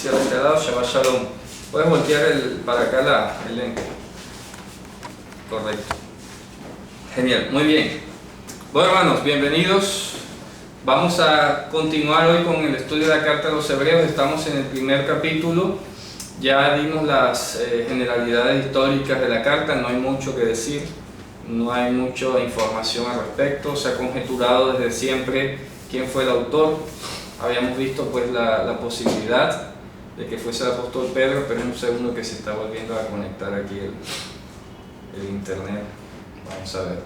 hacia este lado, Shabbat Shalom. Puedes voltear para acá el lente. Correcto. Genial, muy bien. Bueno, hermanos, bienvenidos. Vamos a continuar hoy con el estudio de la carta a los Hebreos. Estamos en el primer capítulo. Ya dimos las generalidades históricas de la carta, no hay mucho que decir, no hay mucha información al respecto. Se ha conjeturado desde siempre quién fue el autor. Habíamos visto pues la posibilidad de que fuese el apóstol Pedro, pero en un segundo que se está volviendo a conectar aquí el internet. Vamos a ver.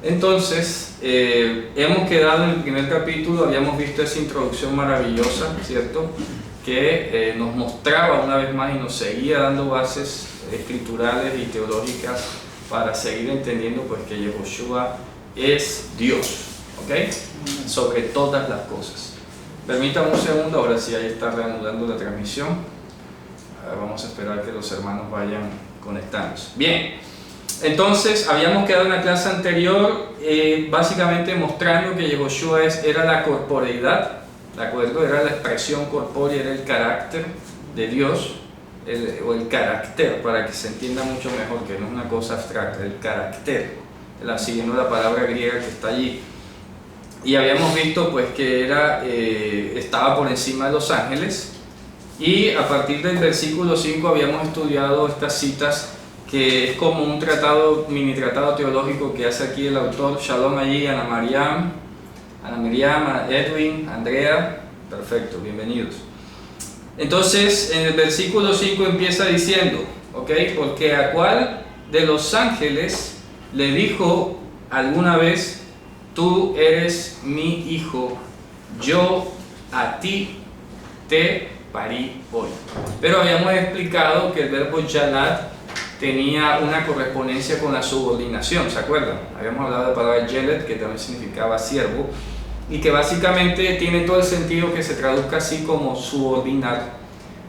Entonces, hemos quedado en el primer capítulo, habíamos visto esa introducción maravillosa, ¿cierto? Que nos mostraba una vez más y nos seguía dando bases escriturales y teológicas para seguir entendiendo pues que Yehoshua es Dios, ¿ok? Sobre todas las cosas. Permítanme un segundo, ahora sí, ahí está reanudando la transmisión. Vamos a esperar que los hermanos vayan conectándose. Bien, entonces habíamos quedado en la clase anterior básicamente mostrando que Yehoshua era la corporeidad, ¿de acuerdo? Era la expresión corpórea, era el carácter de Dios, o el carácter, para que se entienda mucho mejor, que no es una cosa abstracta, el carácter, siguiendo la palabra griega que está allí. Y habíamos visto pues que estaba por encima de los ángeles, y a partir del versículo 5 habíamos estudiado estas citas que es como un mini tratado teológico que hace aquí el autor. Shalom allí, Ana Miriam, Edwin, Andrea, perfecto, bienvenidos. Entonces en el versículo 5 empieza diciendo, ¿ok? Porque a cuál de los ángeles le dijo alguna vez: tú eres mi hijo, yo a ti te parí hoy. Pero habíamos explicado que el verbo yalat tenía una correspondencia con la subordinación, ¿se acuerdan? Habíamos hablado de la palabra yelet, que también significaba siervo, y que básicamente tiene todo el sentido que se traduzca así como subordinar,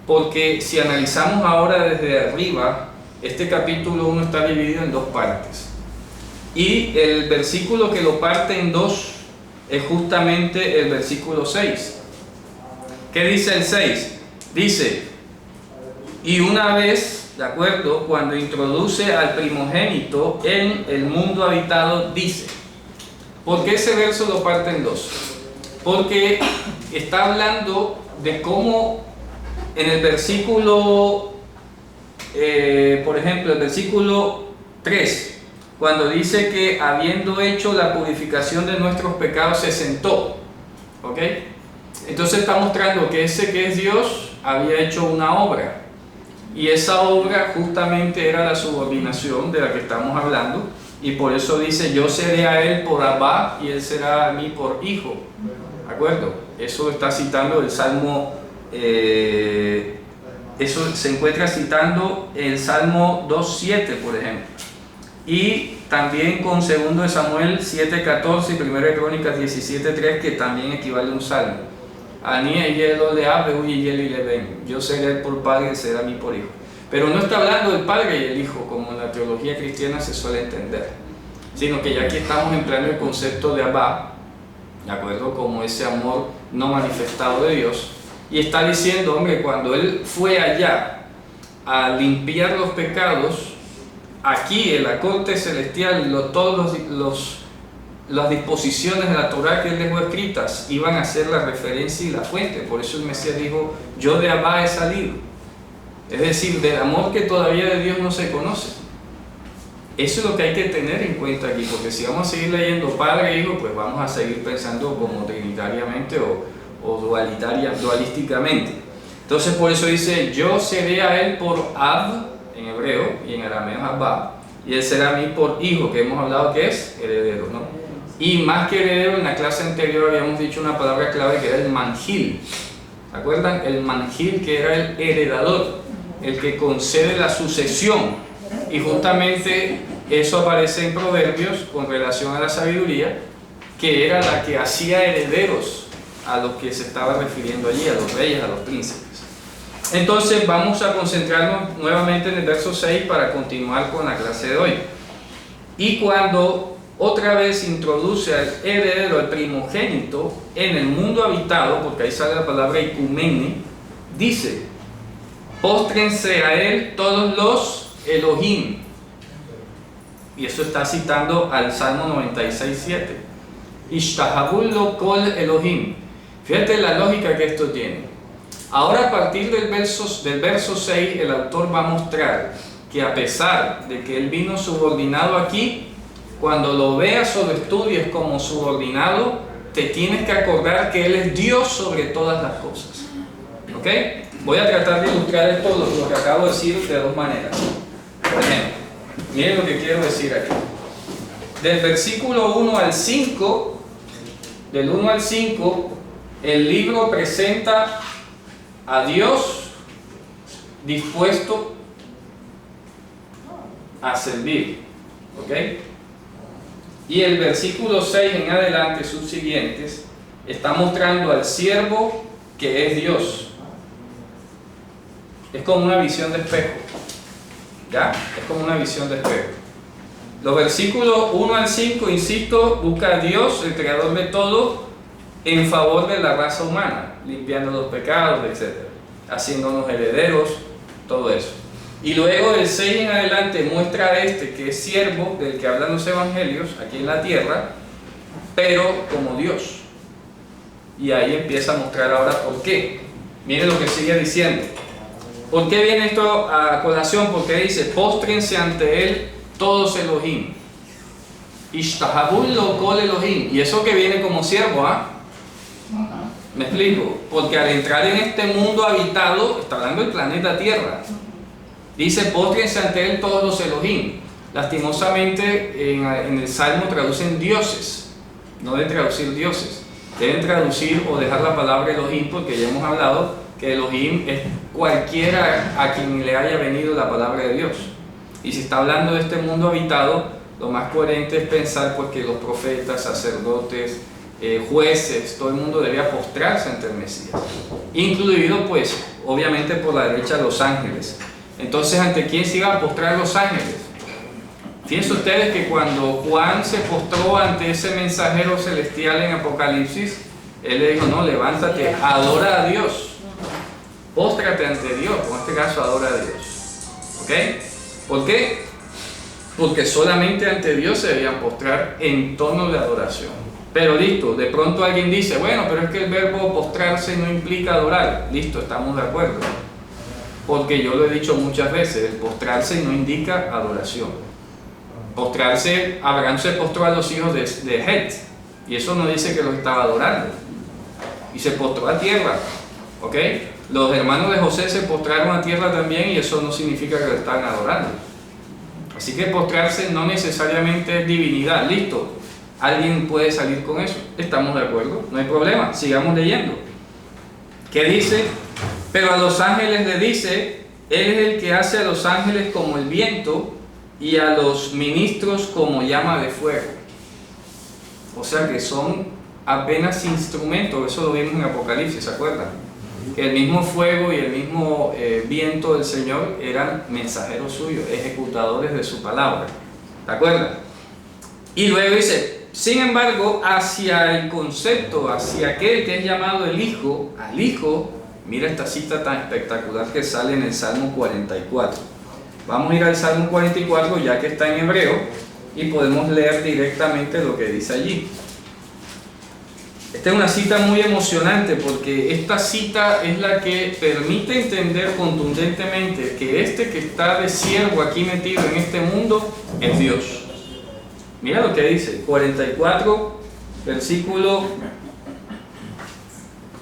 porque si analizamos ahora desde arriba, este capítulo 1 está dividido en dos partes. Y el versículo que lo parte en dos es justamente el versículo 6. ¿Qué dice el 6? Dice: y una vez, ¿de acuerdo?, cuando introduce al primogénito en el mundo habitado, dice. ¿Por qué ese verso lo parte en dos? Porque está hablando de cómo en el versículo, por ejemplo, el versículo 3, cuando dice que habiendo hecho la purificación de nuestros pecados se sentó, ¿ok? Entonces está mostrando que ese que es Dios había hecho una obra, y esa obra justamente era la subordinación de la que estamos hablando, y por eso dice: yo seré a él por Abba y él será a mí por hijo, ¿de acuerdo? Eso está citando el Salmo, eso se encuentra citando el Salmo 2.7, por ejemplo. Y también con 2 Samuel 7.14 y 1 Crónicas 17.3, que también equivale a un salmo. Yo seré por padre, él será a mí por hijo. Pero no está hablando del padre y el hijo, como en la teología cristiana se suele entender, sino que ya aquí estamos empleando el concepto de Abba, ¿de acuerdo?, como ese amor no manifestado de Dios. Y está diciendo, hombre, cuando él fue allá a limpiar los pecados, aquí en la corte celestial, todas las disposiciones de la Torá que él dejó escritas iban a ser la referencia y la fuente. Por eso el Mesías dijo: yo de Abba he salido, es decir, del amor que todavía de Dios no se conoce. Eso es lo que hay que tener en cuenta aquí, porque si vamos a seguir leyendo Padre e Hijo, pues vamos a seguir pensando como trinitariamente o dualísticamente. Entonces por eso dice: yo seré a él por Ab en hebreo, y en arameo Abba, y él será a mí por hijo, que hemos hablado que es heredero, ¿no? Y más que heredero, en la clase anterior habíamos dicho una palabra clave que era el manjil. ¿Se acuerdan? El manjil, que era el heredador, el que concede la sucesión. Y justamente eso aparece en Proverbios con relación a la sabiduría, que era la que hacía herederos a los que se estaba refiriendo allí, a los reyes, a los príncipes. Entonces vamos a concentrarnos nuevamente en el verso 6 para continuar con la clase de hoy. Y cuando otra vez introduce al heredero, al primogénito, en el mundo habitado, porque ahí sale la palabra ikumene, dice, póstrense a él todos los Elohim. Y eso está citando al Salmo 96:7. Ishtahabul lo kol Elohim. Fíjate la lógica que esto tiene. Ahora, a partir del verso 6, el autor va a mostrar que a pesar de que él vino subordinado aquí, cuando lo veas o lo estudies como subordinado, te tienes que acordar que él es Dios sobre todas las cosas. ¿Ok? Voy a tratar de ilustrar esto, lo que acabo de decir, de dos maneras. Por ejemplo, miren lo que quiero decir aquí. Del versículo 1 al 5, del 1 al 5, el libro presenta a Dios dispuesto a servir. ¿Ok? Y el versículo 6 en adelante, subsiguientes, está mostrando al siervo que es Dios. Es como una visión de espejo. ¿Ya? Es como una visión de espejo. Los versículos 1 al 5, insisto, busca a Dios, el creador de todo, en favor de la raza humana, limpiando los pecados, etc. Haciéndonos herederos, todo eso. Y luego del 6 en adelante muestra a este que es siervo del que hablan los evangelios aquí en la tierra, pero como Dios. Y ahí empieza a mostrar ahora por qué. Miren lo que sigue diciendo. ¿Por qué viene esto a colación? Porque dice, póstrense ante él todos Elohim. Ishtahabul lo kol Elohim. Y eso que viene como siervo, ¿ah? ¿Me explico? Porque al entrar en este mundo habitado, está hablando del planeta Tierra. Dice, póstrense ante él todos los Elohim. Lastimosamente en el Salmo traducen dioses. No deben traducir dioses. Deben traducir o dejar la palabra Elohim, porque ya hemos hablado que Elohim es cualquiera a quien le haya venido la palabra de Dios. Y si está hablando de este mundo habitado, lo más coherente es pensar pues, que los profetas, sacerdotes, jueces, todo el mundo debía postrarse ante el Mesías. Incluido pues, obviamente por la derecha, los ángeles. Entonces, ¿ante quién se iban a postrar los ángeles? Fíjense ustedes que cuando Juan se postró ante ese mensajero celestial en Apocalipsis, él le dijo, no, levántate, adora a Dios. Póstrate ante Dios, en este caso adora a Dios. ¿Ok? ¿Por qué? Porque solamente ante Dios se debían postrar en tono de adoración. Pero listo, de pronto alguien dice, bueno, pero es que el verbo postrarse no implica adorar. Listo, estamos de acuerdo. Porque yo lo he dicho muchas veces, el postrarse no indica adoración. Postrarse, Abraham se postró a los hijos de Het, y eso no dice que los estaba adorando. Y se postró a tierra. ¿Ok? Los hermanos de José se postraron a tierra también y eso no significa que lo están adorando. Así que postrarse no necesariamente es divinidad. Listo, alguien puede salir con eso. Estamos de acuerdo, no hay problema, sigamos leyendo. ¿Qué dice? Pero a los ángeles le dice, él es el que hace a los ángeles como el viento y a los ministros como llama de fuego. O sea que son apenas instrumentos, eso lo vimos en Apocalipsis, ¿se acuerdan? Que el mismo fuego y el mismo viento del Señor eran mensajeros suyos, ejecutadores de su palabra. ¿De acuerdo? Y luego dice, sin embargo, hacia el concepto, hacia aquel que es llamado el Hijo, al Hijo, mira esta cita tan espectacular que sale en el Salmo 44. Vamos a ir al Salmo 44 ya que está en hebreo y podemos leer directamente lo que dice allí. Esta es una cita muy emocionante porque esta cita es la que permite entender contundentemente que este que está de siervo aquí metido en este mundo es Dios. Mira lo que dice, 44, versículo,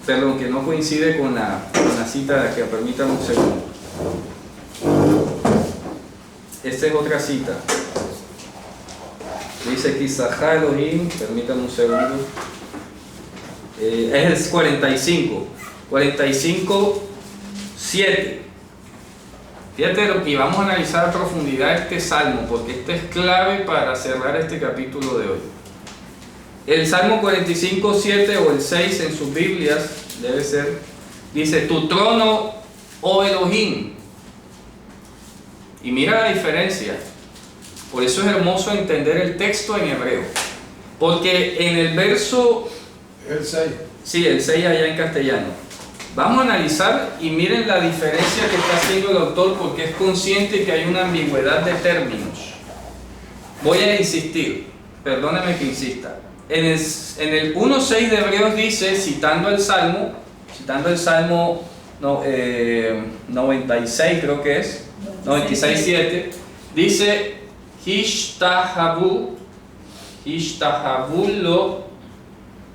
perdón, que no coincide con la cita de aquí, permítanme un segundo. Esta es otra cita. Dice Kisahá Elohim, permítanme un segundo. Es el 45, 7. Fíjate, y vamos a analizar a profundidad este salmo, porque este es clave para cerrar este capítulo de hoy. El Salmo 45, 7 o el 6 en sus Biblias, debe ser, dice, tu trono, oh Elohim. Y mira la diferencia. Por eso es hermoso entender el texto en hebreo. Porque en el verso... El 6. Sí, el 6 allá en castellano. Vamos a analizar y miren la diferencia que está haciendo el autor porque es consciente que hay una ambigüedad de términos. Voy a insistir, perdóneme que insista. En el 1.6 de Hebreos dice, citando el Salmo 96 creo que es, 96.7, dice, Hishtahavu lo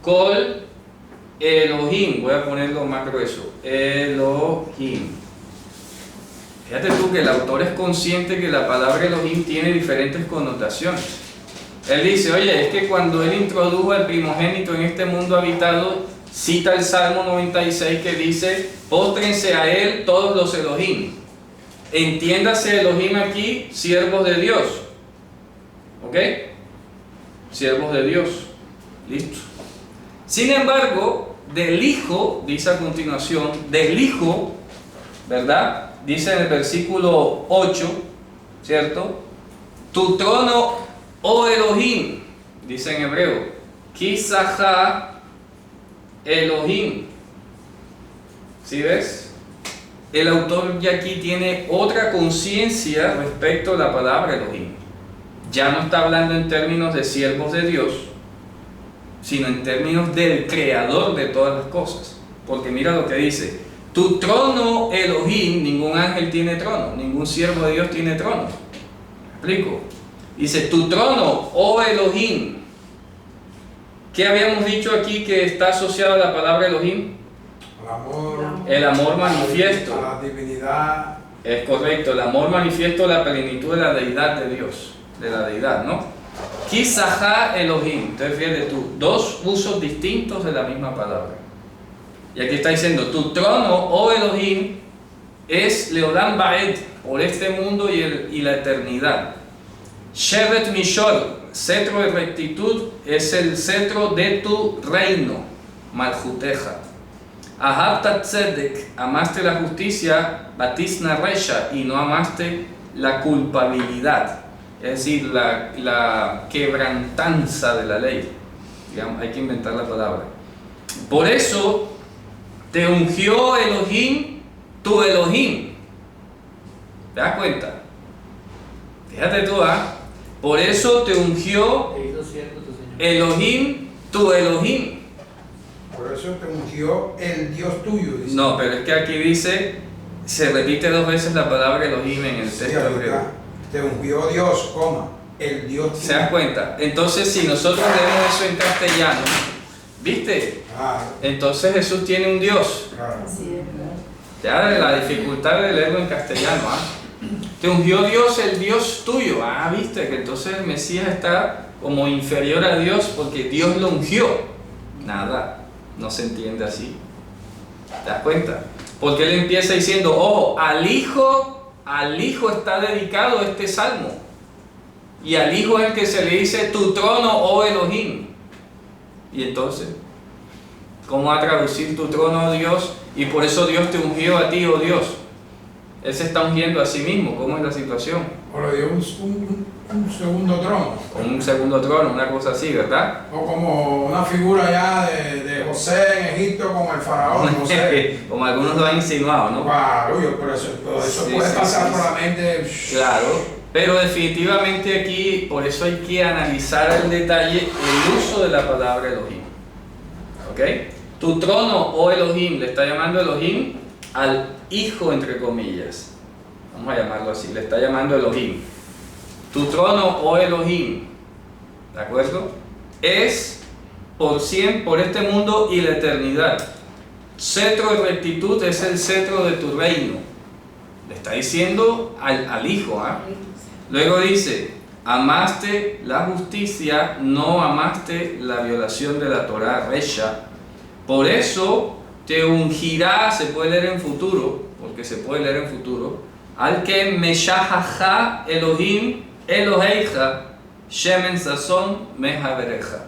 kol Elohim, voy a ponerlo más grueso, Elohim. Fíjate tú que el autor es consciente que la palabra Elohim tiene diferentes connotaciones. Él dice, oye, es que cuando él introdujo al primogénito en este mundo habitado, cita el Salmo 96 que dice, póstrense a él todos los Elohim. Entiéndase Elohim aquí, siervos de Dios. ¿Ok? Siervos de Dios. Listo. Sin embargo, del Hijo, dice a continuación, del Hijo, ¿verdad? Dice en el versículo 8, ¿cierto? Tu trono, oh Elohim, dice en hebreo, Kisaha Elohim. ¿Sí ves? El autor ya aquí tiene otra conciencia respecto a la palabra Elohim. Ya no está hablando en términos de siervos de Dios, sino en términos del creador de todas las cosas. Porque mira lo que dice, tu trono Elohim, ningún ángel tiene trono, ningún siervo de Dios tiene trono. ¿Me explico? Dice, tu trono, oh Elohim. ¿Qué habíamos dicho aquí que está asociado a la palabra Elohim? El amor. El amor manifiesto. La divinidad. Es correcto, el amor manifiesto de la plenitud de la deidad de Dios, de la deidad, ¿no? Kisaha Elohim, entonces fíjate tú, dos usos distintos de la misma palabra. Y aquí está diciendo, tu trono, oh Elohim, es Leolam Baed, por este mundo y la eternidad. Shevet Mishol, cetro de rectitud, es el cetro de tu reino, Maljuteja. Ahabta Tzedek, amaste la justicia, Batisna Resha, y no amaste la culpabilidad. Es decir, la quebrantanza de la ley. Digamos, hay que inventar la palabra. Por eso te ungió Elohim, tu Elohim. ¿Te das cuenta? Fíjate tú, Por eso te ungió Elohim, tu Elohim. Por eso te ungió el Dios tuyo. Dice. No, pero es que aquí dice, se repite dos veces la palabra Elohim en el texto hebreo. Te ungió Dios, el Dios tuyo. ¿Se das cuenta? Entonces, si nosotros leemos eso en castellano, ¿viste? Claro. Entonces Jesús tiene un Dios. Claro. Ya de la dificultad de leerlo en castellano, Te ungió Dios, el Dios tuyo. ¿Viste? Que entonces el Mesías está como inferior a Dios porque Dios lo ungió. Nada, no se entiende así. ¿Te das cuenta? Porque él empieza diciendo, ojo, al Hijo está dedicado este salmo. Y al Hijo es el que se le dice, tu trono, oh Elohim. Y entonces, ¿cómo va a traducir tu trono, oh Dios? Y por eso Dios te ungió a ti, oh Dios. Él se está ungiendo a sí mismo. ¿Cómo es la situación? O le dio un segundo trono. Con un segundo trono, una cosa así, ¿verdad? O como una figura ya de José en Egipto con el faraón. José. Como algunos lo han insinuado, ¿no? Claro, pero eso Sí, puede sí, pasar sí, por la mente. Claro, pero definitivamente aquí, por eso hay que analizar al detalle el uso de la palabra Elohim. ¿Ok? Tu trono, oh Elohim, le está llamando Elohim al Hijo, entre comillas. Vamos a llamarlo así, le está llamando Elohim. Tu trono, oh Elohim, ¿de acuerdo? Es por este mundo y la eternidad. Cetro de rectitud es el cetro de tu reino. Le está diciendo al Hijo. Luego dice, amaste la justicia, no amaste la violación de la Torah, Resha. Por eso te ungirá, se puede leer en futuro, porque se puede leer en futuro, al que Meshahaja Elohim Eloheija Shemen Sazón Mehabereja.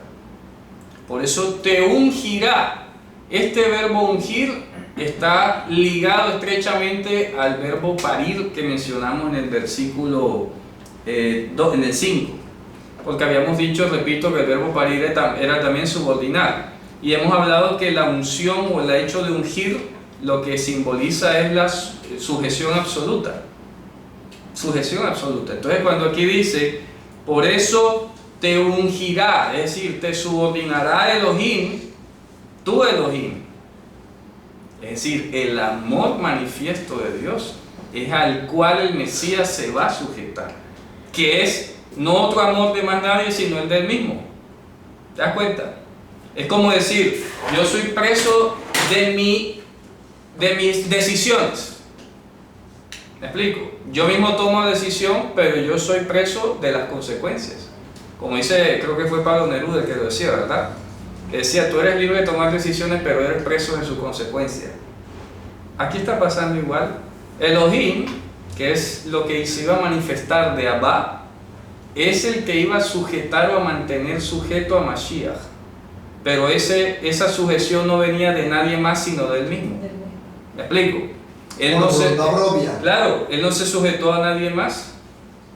Por eso te ungirá. Este verbo ungir está ligado estrechamente al verbo parir que mencionamos en el versículo en el 5. Porque habíamos dicho, repito, que el verbo parir era también subordinar. Y hemos hablado que la unción o el hecho de ungir lo que simboliza es la sujeción absoluta. Sujeción absoluta. Entonces cuando aquí dice, por eso te ungirá, es decir, te subordinará Elohim, tu Elohim. Es decir, el amor manifiesto de Dios es al cual el Mesías se va a sujetar, que es no otro amor de más nadie, sino el del mismo. ¿Te das cuenta? Es como decir, yo soy preso de mis decisiones. ¿Me explico? Yo mismo tomo decisión, pero yo soy preso de las consecuencias. Como dice, creo que fue Pablo Neruda el que lo decía, ¿verdad? Que decía, tú eres libre de tomar decisiones, pero eres preso de sus consecuencias. Aquí está pasando igual. Elohim, que es lo que se iba a manifestar de Abba, es el que iba a sujetar o a mantener sujeto a Mashiach. Pero esa sujeción no venía de nadie más, sino del mismo. ¿Me explico? Él no se, claro, él no se sujetó a nadie más,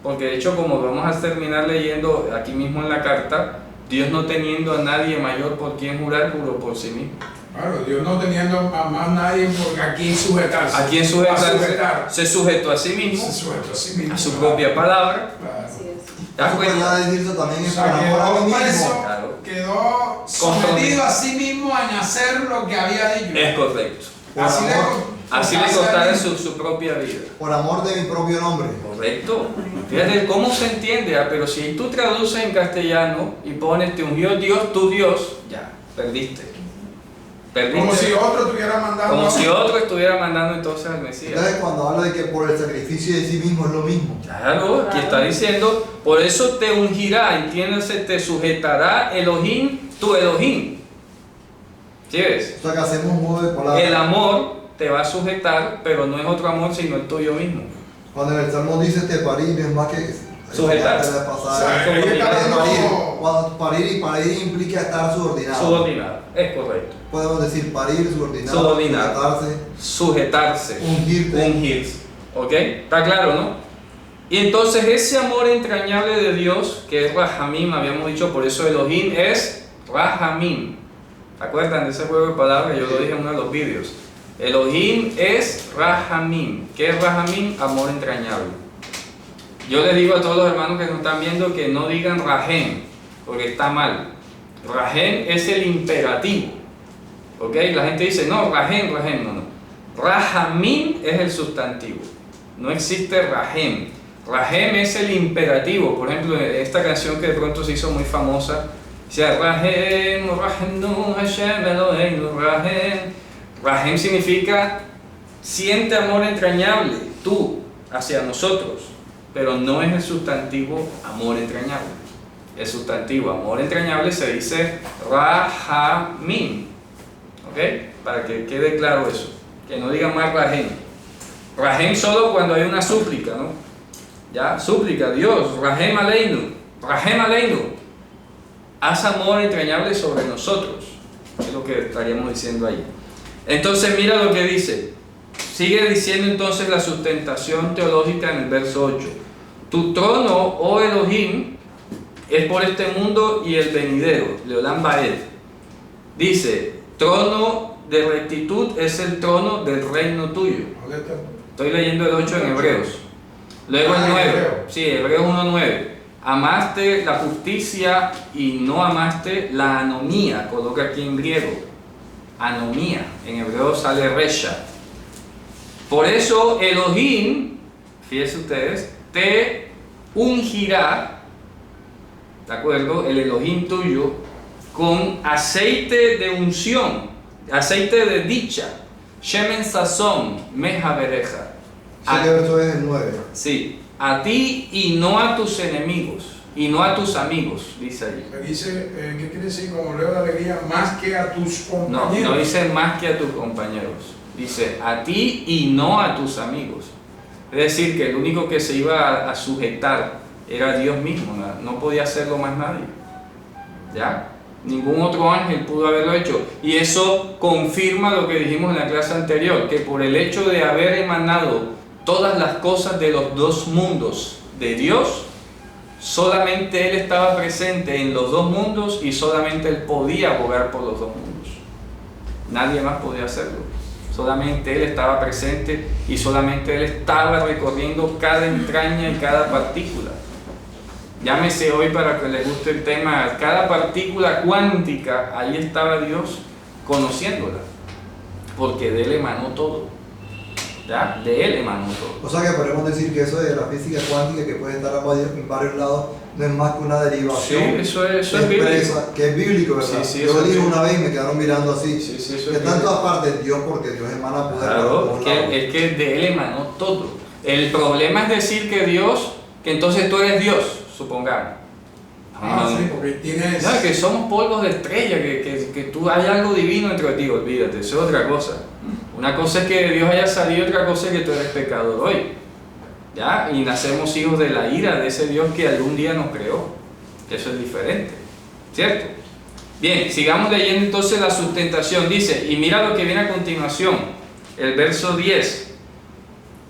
porque de hecho, como vamos a terminar leyendo aquí mismo en la carta, Dios no teniendo a nadie mayor por quien jurar, juró por sí mismo. Claro, Dios no teniendo a más nadie a quien sujetarse. A quien sujetarse, se sujetó a sí mismo, a su propia palabra. Claro. ¿Te Puede decirse también es por amor a mí mismo. Claro. Quedó sometido a sí mismo a hacer lo que había dicho. Es correcto. Así le costara su propia vida. Por amor de mi propio nombre. Correcto. Fíjate cómo se entiende, pero si tú traduces en castellano y pones te ungió Dios, tu Dios, ya, perdiste. Como si otro estuviera mandando. Como si otro estuviera mandando entonces al Mesías. Entonces cuando habla de que por el sacrificio de sí mismo es lo mismo. Claro, aquí está diciendo, por eso te ungirá, entiéndase, te sujetará Elohim, tu Elohim. ¿Sí ves? O sea que hacemos un modo de palabras. El amor te va a sujetar, pero no es otro amor sino el tuyo mismo. Cuando en el Salmo dice te parir, es más que sujetar. Cuando parir implica estar subordinado. Subordinado, es correcto. Podemos decir parir, subordinado, subordinado, sujetarse, ungirse. ¿Ok? ¿Está claro, no? Y entonces ese amor entrañable de Dios, que es Rahamim, habíamos dicho, por eso Elohim es Rahamim. ¿Se acuerdan de ese juego de palabras? Yo lo dije en uno de los vídeos. Elohim es Rahamim. ¿Qué es Rahamim? Amor entrañable. Yo les digo a todos los hermanos que nos están viendo que no digan Rahem, porque está mal. Rahem es el imperativo. ¿Ok? La gente dice, no, Rahem, no. Rahamim es el sustantivo. No existe Rahem. Rahem es el imperativo. Por ejemplo, esta canción que de pronto se hizo muy famosa, dice Rahem, Rahemnu, Hashem, Eloheinu, Rahem. Rahem significa siente amor entrañable, tú, hacia nosotros, pero no es el sustantivo amor entrañable. El sustantivo amor entrañable se dice Rahamim. ¿Ok? Para que quede claro eso, que no digan más Rahem. Rahem solo cuando hay una súplica, ¿no? Ya, súplica, Dios, Rahem Aleinu, haz amor entrañable sobre nosotros, es lo que estaríamos diciendo ahí. Entonces mira lo que dice, sigue diciendo entonces la sustentación teológica en el verso 8. Tu trono, oh Elohim, es por este mundo y el venidero, Leolam Baed. Dice, trono de rectitud es el trono del reino tuyo. Estoy leyendo el 8 en Hebreos. Luego el 9, sí, Hebreos 1:9. Amaste la justicia y no amaste la anomía, coloca aquí en griego. Anomía, en hebreo sale resha. Por eso Elohim, fíjense ustedes, te ungirá, ¿de acuerdo? El Elohim tuyo, con aceite de unción, aceite de dicha, shemen sazón, mejabereja. ¿Qué verso es el 9? Sí, a ti y no a tus enemigos, y no a tus amigos, dice allí. Dice, ¿qué quiere decir como leo de alegría? Más que a tus compañeros. No dice más que a tus compañeros, dice a ti y no a tus amigos. Es decir, que el único que se iba a sujetar era Dios mismo, no podía hacerlo más nadie. ¿Ya? Ningún otro ángel pudo haberlo hecho. Y eso confirma lo que dijimos en la clase anterior, que por el hecho de haber emanado todas las cosas de los dos mundos de Dios, solamente Él estaba presente en los dos mundos y solamente Él podía abogar por los dos mundos. Nadie más podía hacerlo. Solamente Él estaba presente y solamente Él estaba recorriendo cada entraña y cada partícula. Llámese hoy, para que les guste el tema, cada partícula cuántica, ahí estaba Dios conociéndola, porque de Él emanó todo. ¿Ya? De Él emanó todo. O sea que podemos decir que eso de la física cuántica, que puede estar en varios lados, no es más que una Sí, derivación eso es bíblico. que es bíblico, ¿verdad? Sí, sí, yo lo eso dije es una vez y me quedaron mirando así. Sí, sí, eso que es está en bíblico. todas partes Dios, porque Dios emana poder. Claro, por un lado. es que de Él emanó todo. El problema es decir que Dios, que entonces tú eres Dios, supongamos. Sí, porque tienes... No, que somos polvos de estrella, que tú hay algo divino entre ti, olvídate, eso es otra cosa. Una cosa es que Dios haya salido, otra cosa es que tú eres pecador hoy. ¿Ya? Y nacemos hijos de la ira de ese Dios que algún día nos creó. Eso es diferente, ¿cierto? Bien, sigamos leyendo entonces la sustentación. Dice, y mira lo que viene a continuación, el verso 10.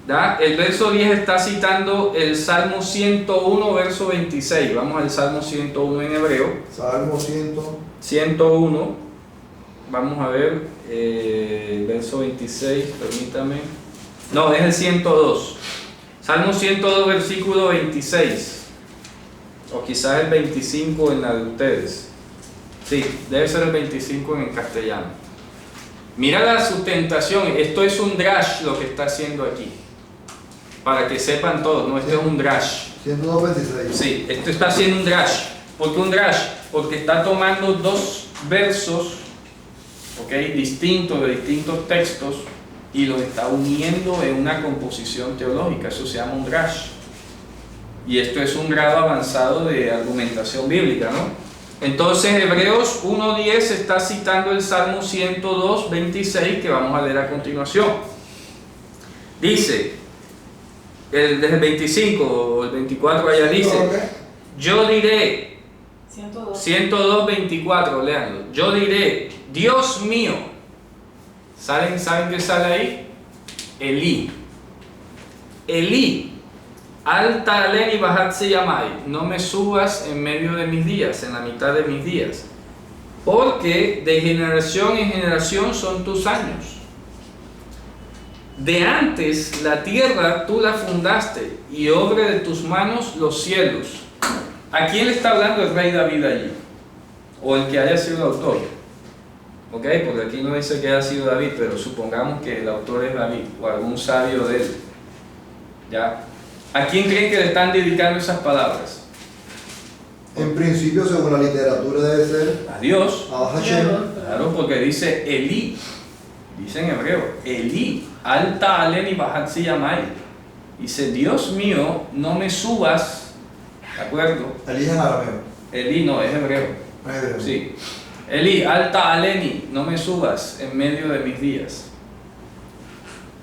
¿Ya? El verso 10 está citando el Salmo 101, verso 26. Vamos al Salmo 101 en hebreo. Salmo 101. Vamos a ver, verso 26, permítame. No, es el 102. Salmo 102, versículo 26. O quizás el 25 en la de ustedes. Sí, debe ser el 25 en el castellano. Mira la sustentación. Esto es un drash lo que está haciendo aquí. Para que sepan todos, no, esto es un drash. 102:26. Sí, esto está haciendo un drash. ¿Por qué un drash? Porque está tomando dos versos, distintos, de distintos textos, y los está uniendo en una composición teológica. Eso se llama un drash. Y esto es un grado avanzado de argumentación bíblica, ¿no? Entonces, Hebreos 1.10 está citando el Salmo 102.26, que vamos a leer a continuación. Dice, desde el 25 o el 24 allá dice, yo diré, 102.24, léanlo, yo diré, Dios mío, ¿saben qué sale ahí? Elí, alta aleni bajat se llamai, no me subas en medio de mis días, en la mitad de mis días, porque de generación en generación son tus años. De antes la tierra tú la fundaste y obra de tus manos los cielos. ¿A quién le está hablando el rey David allí? O el que haya sido el autor. Porque aquí no dice que haya sido David, pero supongamos que el autor es David o algún sabio de él. ¿Ya? ¿A quién creen que le están dedicando esas palabras? En principio, según la literatura, debe ser A Dios. a Hashem. Claro, porque dice Elí. Dice en hebreo, Elí, alta aleni bajat se llamai. Dice, Dios mío, no me subas. ¿De acuerdo? Elí es en arameo. Elí no, es hebreo. No es hebreo. Sí. Elí, alta aleni, no me subas en medio de mis días.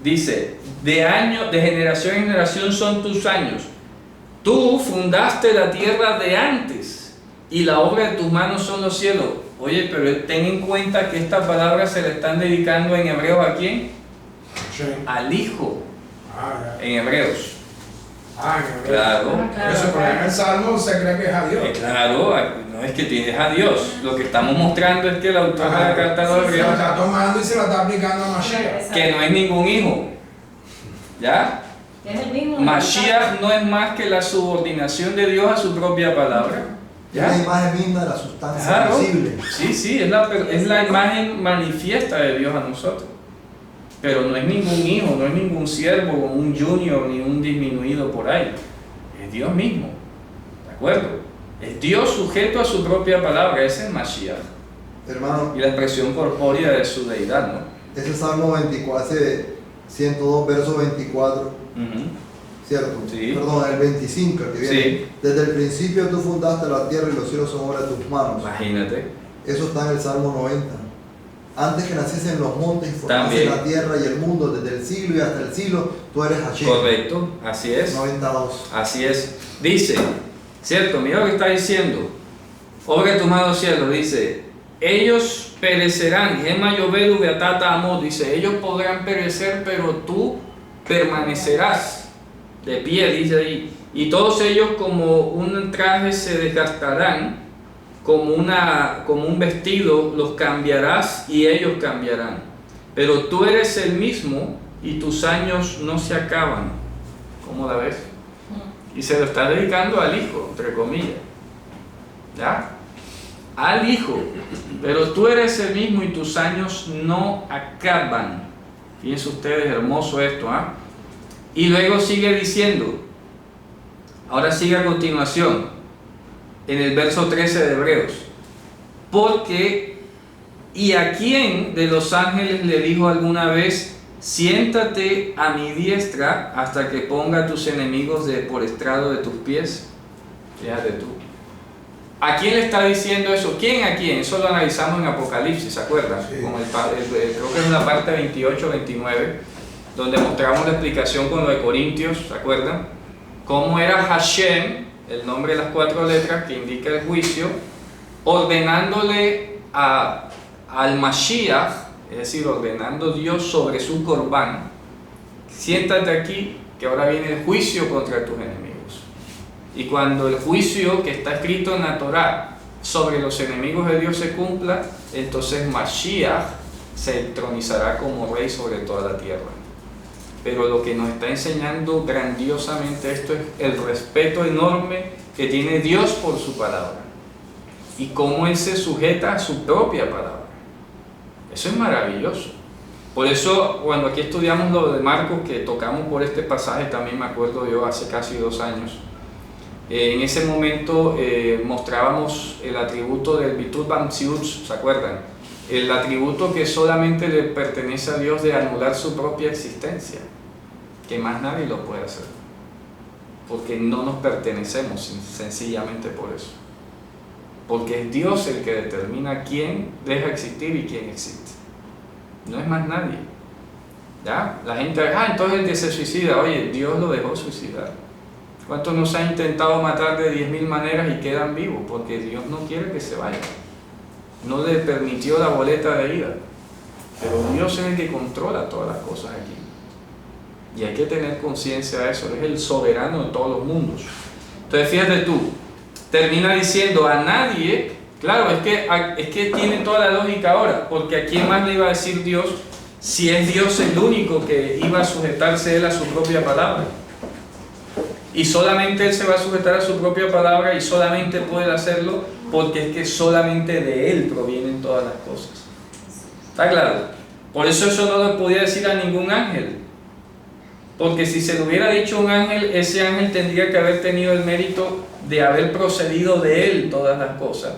Dice, de generación en generación son tus años. Tú fundaste la tierra de antes y la obra de tus manos son los cielos. Oye, pero ten en cuenta que estas palabras se le están dedicando en hebreo ¿a quién? Sí. Al Hijo, Ya. en hebreos. En Claro. Eso, pero en el Salmo se cree que es a Dios. Claro, no es que tienes a Dios. Lo que estamos mostrando es que el autor de la carta a los Se lo hebreos, está tomando y se lo está aplicando a Mashiach. que no es ningún hijo. ¿Ya? Es el mismo. Mashiach no es más que la subordinación de Dios a su propia palabra. Es la imagen misma de la sustancia Claro. visible. Sí, es la imagen manifiesta de Dios a nosotros. Pero no es ningún hijo, no es ningún siervo, un junior, ni un disminuido por ahí. Es Dios mismo. ¿De acuerdo? Es Dios sujeto a su propia palabra, ese es Mashiach. Hermano, Y la expresión corpórea de su deidad, ¿no? ese Salmo 24, ese 102, verso 24, Ujú. ¿cierto? Sí. Perdón, el 25, el que viene. Sí. Desde el principio tú fundaste la tierra y los cielos son obra de tus manos. Imagínate. Eso está en el Salmo 90. Antes que naciesen los montes y formase También. la tierra y el mundo, desde el siglo y hasta el siglo, tú eres Hashem. Correcto, así es. 92. Así es. Dice, ¿cierto? Mira lo que está diciendo. Obra de tus manos cielo, dice, ellos perecerán, Gema Yovedu Beatata Amot, dice, ellos podrán perecer, pero tú permanecerás de pie, dice ahí. Y todos ellos como un traje se desgastarán, como un vestido los cambiarás y ellos cambiarán. pero tú eres el mismo y tus años no se acaban. ¿Cómo la ves? Y se lo está dedicando al Hijo, entre comillas. ¿Ya? Al Hijo. Pero tú eres el mismo y tus años no acaban. Fíjense ustedes, hermoso esto, ¿ah? Y luego sigue diciendo, ahora sigue a continuación, en el verso 13 de Hebreos, porque, ¿y a quién de los ángeles le dijo alguna vez, siéntate a mi diestra hasta que ponga a tus enemigos por estrado de tus pies? Fíjate tú. ¿A quién le está diciendo eso? ¿Quién a quién? Eso lo analizamos en Apocalipsis, ¿se acuerdan? Sí. Como creo que es en la parte 28-29, donde mostramos la explicación con lo de Corintios, ¿se acuerdan? Cómo era Hashem, el nombre de las 4 letras que indica el juicio, ordenándole al Mashiach, es decir, ordenando Dios sobre su Corbán, siéntate aquí, que ahora viene el juicio contra tus enemigos. Y cuando el juicio que está escrito en la Torá sobre los enemigos de Dios se cumpla, entonces Mashiach se entronizará como rey sobre toda la tierra. Pero lo que nos está enseñando grandiosamente esto es el respeto enorme que tiene Dios por su palabra y cómo Él se sujeta a su propia palabra. Eso es maravilloso. Por eso cuando aquí estudiamos lo de Marcos, que tocamos por este pasaje, también me acuerdo yo hace casi 2 años, en ese momento mostrábamos el atributo del Bitul Bamsiut, ¿se acuerdan? El atributo que solamente le pertenece a Dios de anular su propia existencia, que más nadie lo puede hacer, porque no nos pertenecemos, sencillamente por eso, porque es Dios el que determina quién deja existir y quién existe, no es más nadie. ¿Ya? La gente, entonces el que se suicida, oye, Dios lo dejó suicidar. ¿Cuántos nos han intentado matar de 10.000 maneras y quedan vivos? Porque Dios no quiere que se vayan. No le permitió la boleta de ida. Pero Dios es el que controla todas las cosas aquí. Y hay que tener conciencia de eso. Él es el soberano de todos los mundos. Entonces fíjate tú, termina diciendo a nadie, claro, es que tiene toda la lógica ahora, porque ¿a quién más le iba a decir Dios si es Dios el único que iba a sujetarse Él a su propia palabra? Y solamente Él se va a sujetar a su propia palabra y solamente puede hacerlo porque es que solamente de Él provienen todas las cosas. ¿Está claro? Por eso no lo podía decir a ningún ángel. Porque si se lo hubiera dicho a un ángel, ese ángel tendría que haber tenido el mérito de haber procedido de Él todas las cosas.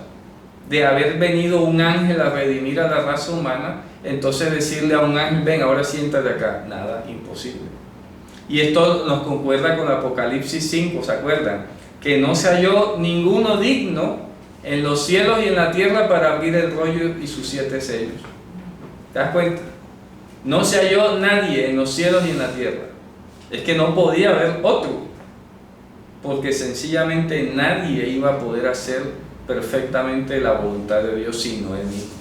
De haber venido un ángel a redimir a la raza humana. Entonces decirle a un ángel, ven, ahora siéntate acá. Nada, imposible. Y esto nos concuerda con Apocalipsis 5, ¿se acuerdan? Que no se halló ninguno digno en los cielos y en la tierra para abrir el rollo y sus 7 sellos. ¿Te das cuenta? No se halló nadie en los cielos y en la tierra. Es que no podía haber otro, porque sencillamente nadie iba a poder hacer perfectamente la voluntad de Dios sino Él mismo.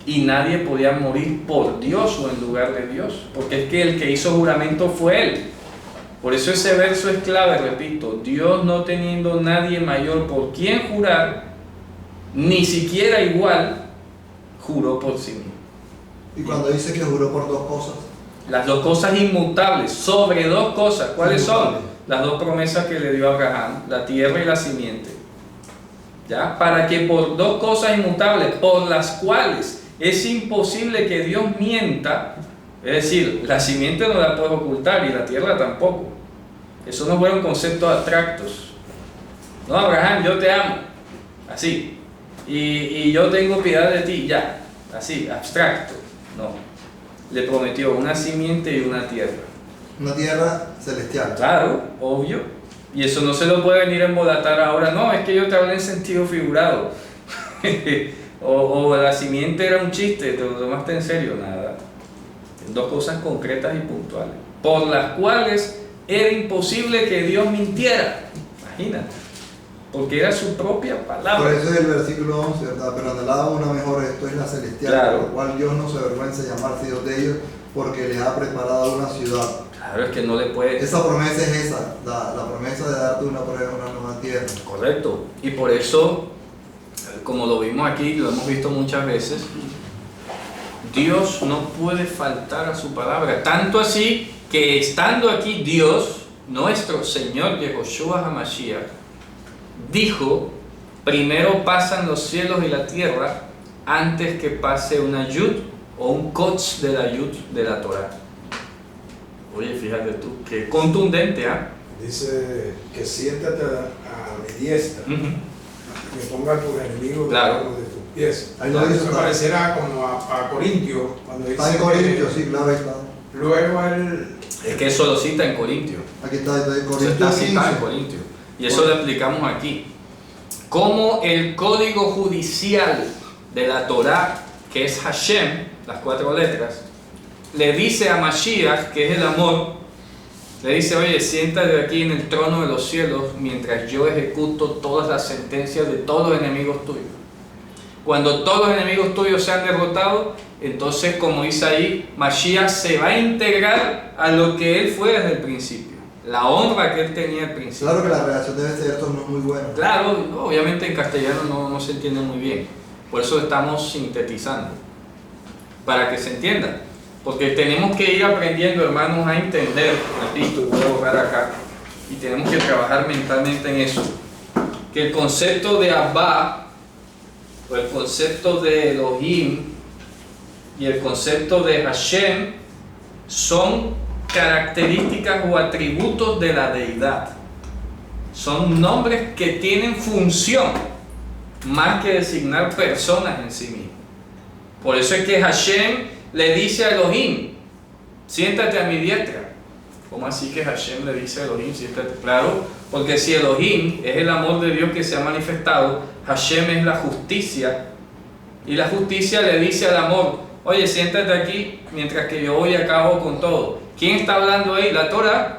Y nadie podía morir por Dios o en lugar de Dios, porque es que el que hizo juramento fue Él. Por eso ese verso es clave, repito, Dios no teniendo nadie mayor por quien jurar, ni siquiera igual, juró por sí mismo. Y cuando dice que juró por 2 cosas, Las 2 cosas inmutables, sobre 2 cosas, ¿cuáles son? Las 2 promesas que le dio a Abraham, la tierra y la simiente. ¿Ya? Para que por 2 cosas inmutables, por las cuales es imposible que Dios mienta, es decir, la simiente no la puedes ocultar y la tierra tampoco. Eso no fueron conceptos abstractos. No, Abraham, yo te amo, así, y yo tengo piedad de ti, ya, así, abstracto. No, le prometió una simiente y una tierra. una tierra celestial. Claro, obvio. Y eso no se lo puede venir a embolatar ahora. No, es que yo te hablé en sentido figurado. o la simiente era un chiste, te lo tomaste en serio. Nada. 2 cosas concretas y puntuales, por las cuales era imposible que Dios mintiera. Imagínate. Porque era su propia palabra. Por eso es el versículo 11, ¿verdad? Pero anhelaba una mejor, esto es la celestial, Claro. por lo cual Dios no se avergüenza de llamarse Dios de ellos, porque les ha preparado una ciudad. Claro, es que no le puede... Esa promesa es esa, la promesa de darte una nueva tierra. Correcto. Y por eso, como lo vimos aquí, lo hemos visto muchas veces, Dios no puede faltar a su palabra. Tanto así que estando aquí Dios, nuestro Señor Yehoshua HaMashiach, dijo, primero pasan los cielos y la tierra antes que pase una yud o un kotz de la yud de la Torah. Oye, fíjate tú, qué contundente, ¿ah? Dice que siéntate a mi diestra, que ponga a tus enemigos debajo de tus pies. Ahí lo dice, Eso pareciera como a Corintios, cuando dice Está en Corintios, sí, claro, ahí está. luego él... Es que eso lo cita en Corintios. Aquí está en Eso está Corintios citado en 15. Corintios. Y eso lo explicamos aquí. Como el código judicial de la Torah, que es Hashem, las 4 letras, le dice a Mashiach, que es el amor, le dice, oye, siéntate aquí en el trono de los cielos mientras yo ejecuto todas las sentencias de todos los enemigos tuyos. Cuando todos los enemigos tuyos sean derrotados, entonces, como dice ahí, Mashiach se va a integrar a lo que él fue desde el principio, la honra que él tenía al principio. Claro que la relación de este verso no es muy buena. Claro, obviamente en castellano no se entiende muy bien, por eso estamos sintetizando, para que se entienda. Porque tenemos que ir aprendiendo, hermanos, a entender, repito, voy a borrar acá, y tenemos que trabajar mentalmente en eso, que el concepto de Abba, o el concepto de Elohim, y el concepto de Hashem, son características o atributos de la deidad. Son nombres que tienen función, más que designar personas en sí mismos. Por eso es que Hashem le dice a Elohim, siéntate a mi diestra. ¿Cómo así que Hashem le dice a Elohim, siéntate? Claro, porque si Elohim es el amor de Dios que se ha manifestado, Hashem es la justicia, y la justicia le dice al amor, oye, siéntate aquí mientras que yo voy a cabo con todo. ¿Quién está hablando ahí? La Torah.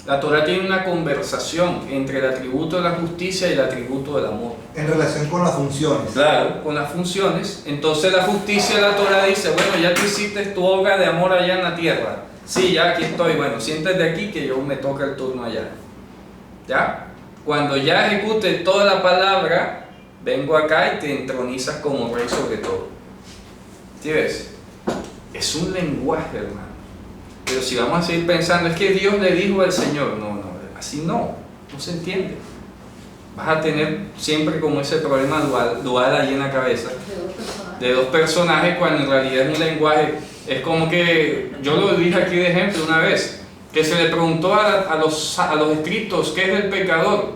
La Torah tiene una conversación entre el atributo de la justicia y el atributo del amor. En relación con las funciones. Claro, con las funciones. Entonces la justicia de la Torah dice, bueno, ya tú hiciste tu obra de amor allá en la tierra. Sí, ya aquí estoy. Bueno, siéntate aquí que yo me toca el turno allá. ¿Ya? Cuando ya ejecutes toda la palabra, vengo acá y te entronizas como rey sobre todo. ¿Sí ves? Es un lenguaje, hermano. Pero si vamos a seguir pensando, es que Dios le dijo al Señor, no, así no se entiende. Vas a tener siempre como ese problema dual allí en la cabeza, de dos personajes, cuando en realidad es un lenguaje. Es como que, yo lo dije aquí de ejemplo una vez, que se le preguntó a los escritos qué es el pecador,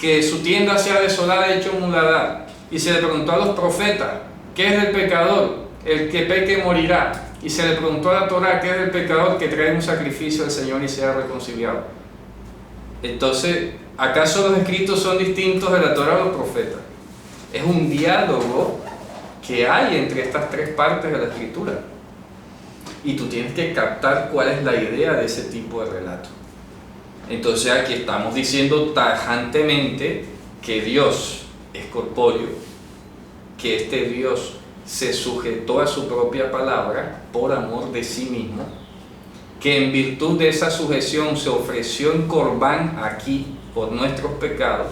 que su tienda sea desolada y hecho muladar, y se le preguntó a los profetas qué es el pecador, el que peque morirá. Y se le preguntó a la Torah qué es el pecador que trae un sacrificio al Señor y sea reconciliado. Entonces, ¿acaso los escritos son distintos de la Torah o los profetas? Es un diálogo que hay entre estas 3 partes de la escritura. Y tú tienes que captar cuál es la idea de ese tipo de relato. Entonces aquí estamos diciendo tajantemente que Dios es corpóreo, que este Dios se sujetó a su propia palabra por amor de sí mismo, que en virtud de esa sujeción se ofreció en corbán aquí por nuestros pecados,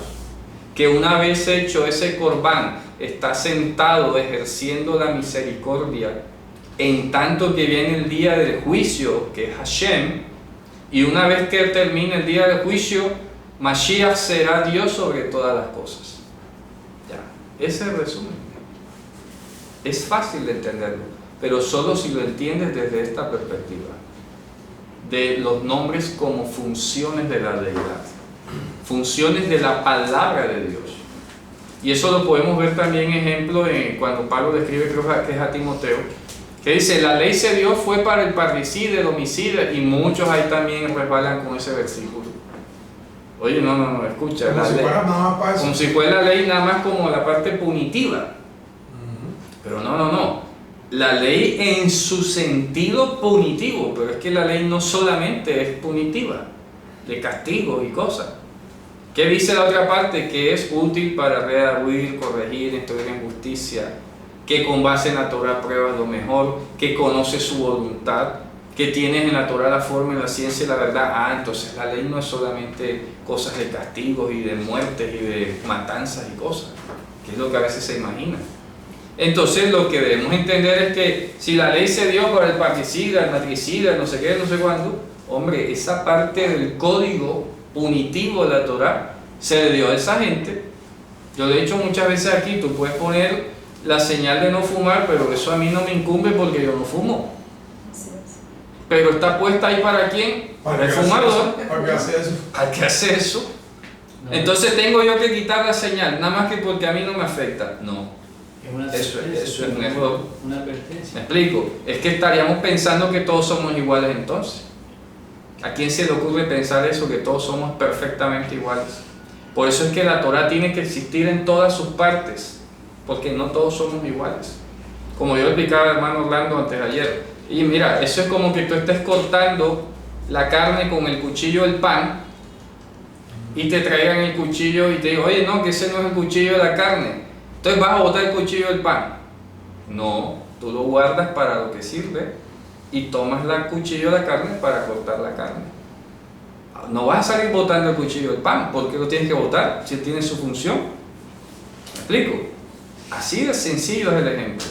que una vez hecho ese corbán está sentado ejerciendo la misericordia en tanto que viene el día del juicio, que es Hashem, y una vez que termine el día del juicio, Mashiach será Dios sobre todas las cosas. Ya, ese es el resumen. Es fácil de entenderlo, pero solo si lo entiendes desde esta perspectiva, de los nombres como funciones de la deidad, funciones de la palabra de Dios. Y eso lo podemos ver también, ejemplo, cuando Pablo le escribe, creo que es a Timoteo, que dice, la ley se dio fue para el parricida, el homicida, y muchos ahí también resbalan con ese versículo. Oye, no, escucha, Como si fuera nada más para eso. como si fuera la ley nada más como la parte punitiva. Pero no. La ley en su sentido punitivo, pero es que la ley no solamente es punitiva, de castigos y cosas. ¿Qué dice la otra parte? Que es útil para redarguir, corregir, instruir en justicia, que con base en la Torah pruebas lo mejor, que conoce su voluntad, que tienes en la Torah la forma y la ciencia y la verdad. Entonces la ley no es solamente cosas de castigos y de muertes y de matanzas y cosas, que es lo que a veces se imagina. Entonces lo que debemos entender es que si la ley se dio para el parricida, el matricida, no sé qué, no sé cuándo, hombre, esa parte del código punitivo de la Torah se le dio a esa gente. Yo lo he dicho muchas veces aquí, tú puedes poner la señal de no fumar, pero eso a mí no me incumbe porque yo no fumo. Pero está puesta ahí ¿para quién? Para el fumador. ¿Para qué hace eso? ¿Para qué hace eso? Entonces tengo yo que quitar la señal, nada más que porque a mí no me afecta. No. Eso es un error. Una advertencia. ¿Me explico? Es que estaríamos pensando que todos somos iguales entonces. ¿A quién se le ocurre pensar eso, que todos somos perfectamente iguales? Por eso es que la Torah tiene que existir en todas sus partes, porque no todos somos iguales. Como yo explicaba al hermano Orlando antes de ayer. Y mira, eso es como que tú estés cortando la carne con el cuchillo del pan y te traigan el cuchillo y te digan, oye, no, que ese no es el cuchillo de la carne. Entonces vas a botar el cuchillo del pan. No, tú lo guardas para lo que sirve y tomas el cuchillo de la carne para cortar la carne. No vas a salir botando el cuchillo del pan. ¿Por qué lo tienes que botar si tiene su función? ¿Me explico? Así de sencillo es el ejemplo.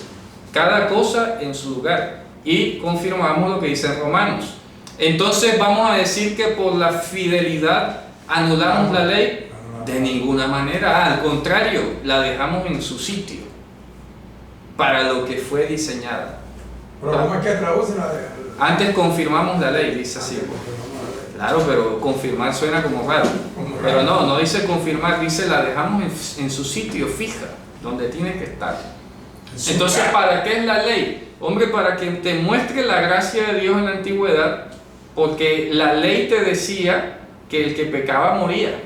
Cada cosa en su lugar. Y confirmamos lo que dice en Romanos. Entonces vamos a decir que por la fidelidad anulamos la ley. De ninguna manera, al contrario, la dejamos en su sitio para lo que fue diseñada. Pero ¿cómo es que traducen la ley? Antes confirmamos la ley, dice así. Claro, pero confirmar suena como raro. Pero no dice confirmar, dice la dejamos en su sitio fija, donde tiene que estar. Entonces, ¿para qué es la ley? Hombre, para que te muestre la gracia de Dios en la antigüedad, porque la ley te decía que el que pecaba moría.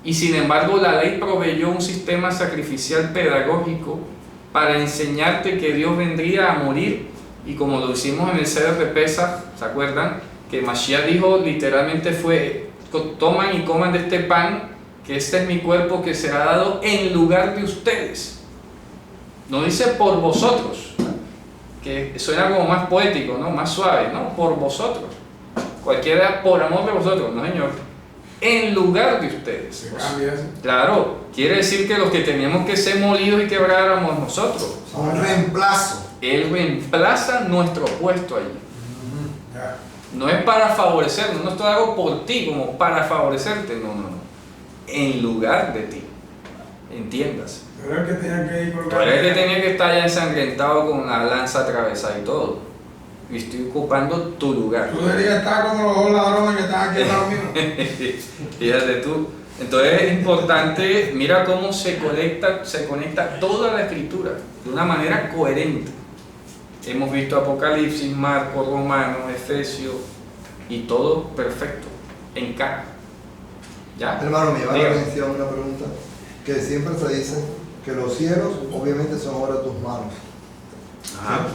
Y sin embargo la ley proveyó un sistema sacrificial pedagógico para enseñarte que Dios vendría a morir, y como lo hicimos en el Seder de Pesach, ¿se acuerdan? Que Mashiach dijo literalmente fue, toman y coman de este pan, que este es mi cuerpo que será dado en lugar de ustedes. No dice por vosotros, que suena como más poético, ¿no? Más suave, ¿no? Por vosotros. Cualquiera por amor de vosotros, no señor. En lugar de ustedes. Se cambia eso. Claro, quiere decir que los que teníamos que ser molidos y quebrar éramos nosotros. Un reemplazo. Él reemplaza nuestro puesto allí. Ya. No es para favorecernos, no esto hago por ti como para favorecerte, no. En lugar de ti. Entiendas. Tú eres el que tenía que ir por Tú eres el que tenía que estar ya ensangrentado con la lanza atravesada y todo. Y estoy ocupando tu lugar. Tú deberías estar como los dos ladrones que están aquí al lado mío. Fíjate tú. Entonces es importante, mira cómo se conecta toda la escritura de una manera coherente. Hemos visto Apocalipsis, Marcos, Romanos, Efesios, y todo perfecto, encaja. ¿Ya? Hermano, me llama la Dígame. atención una pregunta, que siempre se dice que los cielos obviamente son obra de tus manos. Ajá.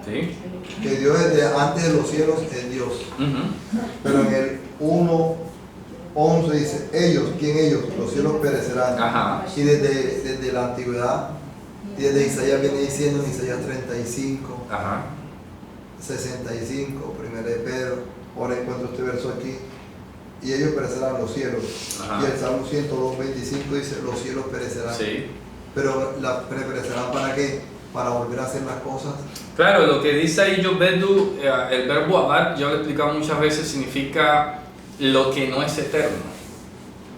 Sí. Que Dios desde antes de los cielos es Dios. Ujú. Pero en el 1:11 dice, ellos, ¿quién ellos? Los cielos perecerán. Ajá. Y desde la antigüedad, y desde Isaías viene diciendo en Isaías 35, Ajá. 65, 1 de Pedro, ahora encuentro este verso aquí, y ellos perecerán los cielos. Ajá. Y el Salmo 102:25 dice, los cielos perecerán. Sí. Pero perecerán ¿para qué? Para volver a hacer las cosas. Claro, lo que dice ahí Yobedu, el verbo abad, yo lo he explicado muchas veces, significa lo que no es eterno.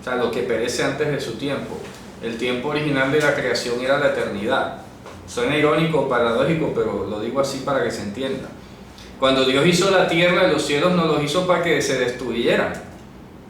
O sea, lo que perece antes de su tiempo. El tiempo original de la creación era la eternidad. Suena irónico, paradójico, pero lo digo así para que se entienda. Cuando Dios hizo la tierra y los cielos, no los hizo para que se destruyeran,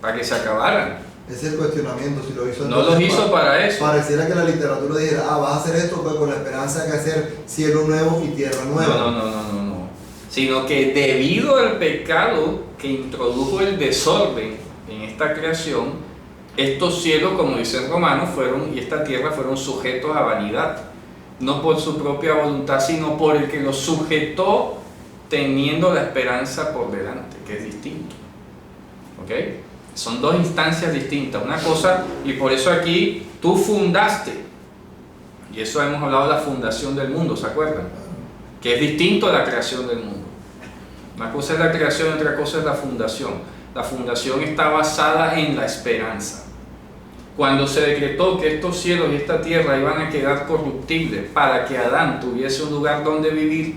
para que se acabaran. Ese es el cuestionamiento, si lo hizo. No los hizo para eso. Pareciera que la literatura dijera, vas a hacer esto pues, con la esperanza de hacer cielo nuevo y tierra nueva. No. Sino que debido al pecado que introdujo el desorden en esta creación, estos cielos, como dice en Romanos, y esta tierra fueron sujetos a vanidad. No por su propia voluntad, sino por el que los sujetó teniendo la esperanza por delante, que es distinto. ¿Ok? Son dos instancias distintas. Una cosa, y por eso aquí tú fundaste, y eso hemos hablado de la fundación del mundo, ¿se acuerdan? Que es distinto a la creación del mundo. Una cosa es la creación, otra cosa es la fundación. La fundación está basada en la esperanza. Cuando se decretó que estos cielos y esta tierra iban a quedar corruptibles para que Adán tuviese un lugar donde vivir,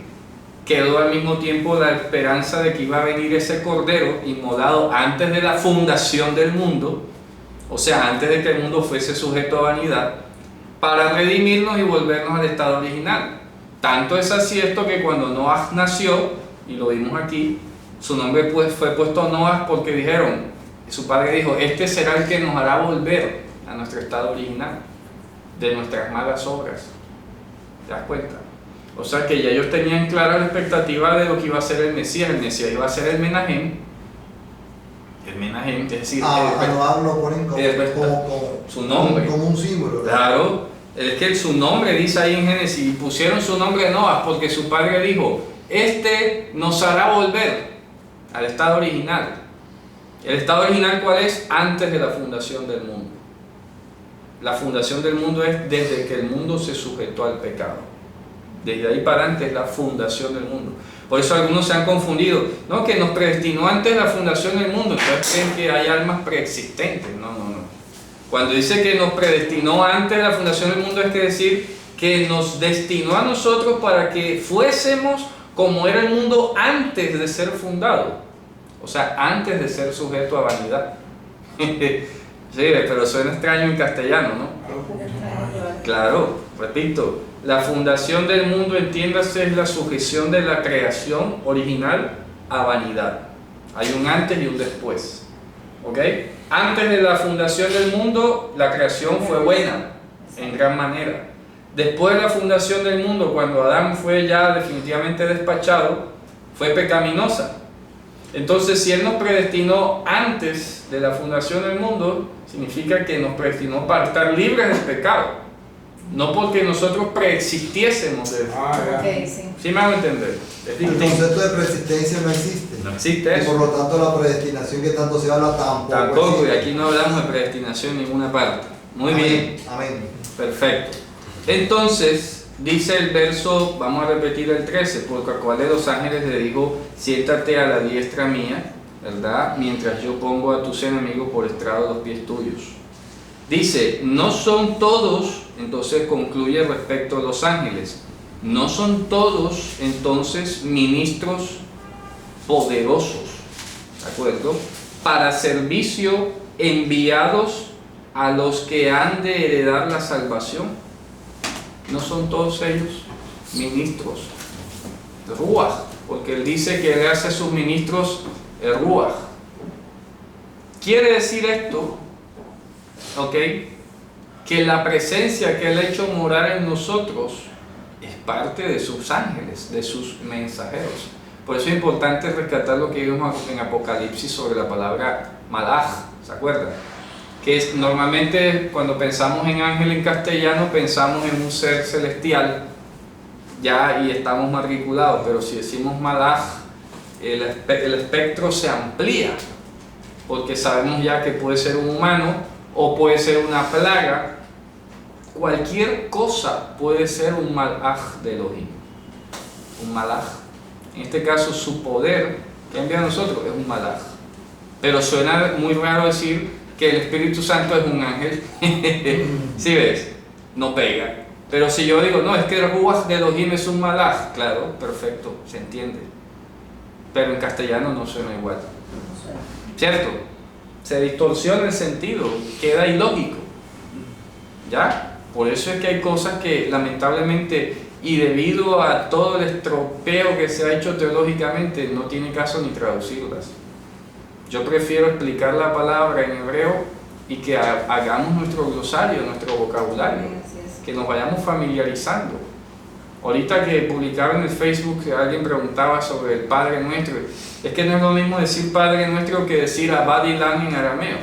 quedó al mismo tiempo la esperanza de que iba a venir ese cordero inmolado antes de la fundación del mundo, o sea, antes de que el mundo fuese sujeto a vanidad, para redimirnos y volvernos al estado original. Tanto es así esto que cuando Noah nació, y lo vimos aquí, su nombre pues fue puesto Noah porque dijeron, su padre dijo, este será el que nos hará volver a nuestro estado original, de nuestras malas obras. ¿Te das cuenta? O sea que ya ellos tenían clara la expectativa de lo que iba a ser el Mesías. El Mesías iba a ser el Menahem, es decir, a Noah lo ponen como su nombre, como un símbolo, ¿verdad? Claro, es que su nombre dice ahí en Génesis, y pusieron su nombre Noah porque su padre dijo, este nos hará volver al estado original. ¿El estado original cuál es? Antes de la fundación del mundo. La fundación del mundo es desde que el mundo se sujetó al pecado. Desde ahí para adelante es la fundación del mundo. Por eso algunos se han confundido, no, que nos predestinó antes de la fundación del mundo, entonces creen que hay almas preexistentes. No. Cuando dice que nos predestinó antes de la fundación del mundo, es decir, que nos destinó a nosotros para que fuésemos como era el mundo antes de ser fundado. O sea, antes de ser sujeto a vanidad. Sí, pero suena extraño en castellano, ¿no? Claro, repito, la fundación del mundo, entiéndase, es la sujeción de la creación original a vanidad. Hay un antes y un después. ¿Ok? Antes de la fundación del mundo, la creación fue buena, en gran manera. Después de la fundación del mundo, cuando Adán fue ya definitivamente despachado, fue pecaminosa. Entonces, si Él nos predestinó antes de la fundación del mundo, significa que nos predestinó para estar libres del pecado, no porque nosotros preexistiésemos de Okay, sí. ¿Sí me hago entender? Es El concepto de preexistencia no existe. No existe Y eso. por lo tanto la predestinación que tanto se habla Tampoco, y existe. aquí no hablamos de predestinación en ninguna parte. Muy Amén. bien. Amén. Perfecto. Entonces, dice el verso, vamos a repetir el 13, porque a cuál de los ángeles le dijo, siéntate a la diestra mía, ¿verdad? Mientras yo pongo a tus enemigos por estrado de los pies tuyos. Dice, no son todos, entonces concluye respecto a los ángeles, no son todos entonces ministros poderosos, ¿de acuerdo? Para servicio enviados a los que han de heredar la salvación. No son todos ellos ministros Ruach, porque él dice que él hace a sus ministros el Ruach. Quiere decir esto, ¿ok? Que la presencia que él ha hecho morar en nosotros es parte de sus ángeles, de sus mensajeros. Por eso es importante rescatar lo que vimos en Apocalipsis sobre la palabra malach, ¿se acuerdan? Que es, normalmente cuando pensamos en ángel en castellano pensamos en un ser celestial ya y estamos matriculados, pero si decimos malach el espectro se amplía porque sabemos ya que puede ser un humano o puede ser una plaga, cualquier cosa puede ser un malach de Elohim, un malach. En este caso su poder que envía a nosotros es un malach, pero suena muy raro decir que el Espíritu Santo es un ángel. ¿Sí ves? No pega. Pero si yo digo, no, es que el Ruach de Elohim es un malach, claro, perfecto, se entiende. Pero en castellano no suena igual. ¿Cierto? Se distorsiona el sentido, queda ilógico. ¿Ya? Por eso es que hay cosas que lamentablemente, y debido a todo el estropeo que se ha hecho teológicamente, no tiene caso ni traducirlas. Yo prefiero explicar la palabra en hebreo y que hagamos nuestro glosario, nuestro vocabulario, que nos vayamos familiarizando. Ahorita que publicaron en el Facebook que alguien preguntaba sobre el Padre Nuestro, es que no es lo mismo decir Padre Nuestro que decir Abba Ilan en arameo,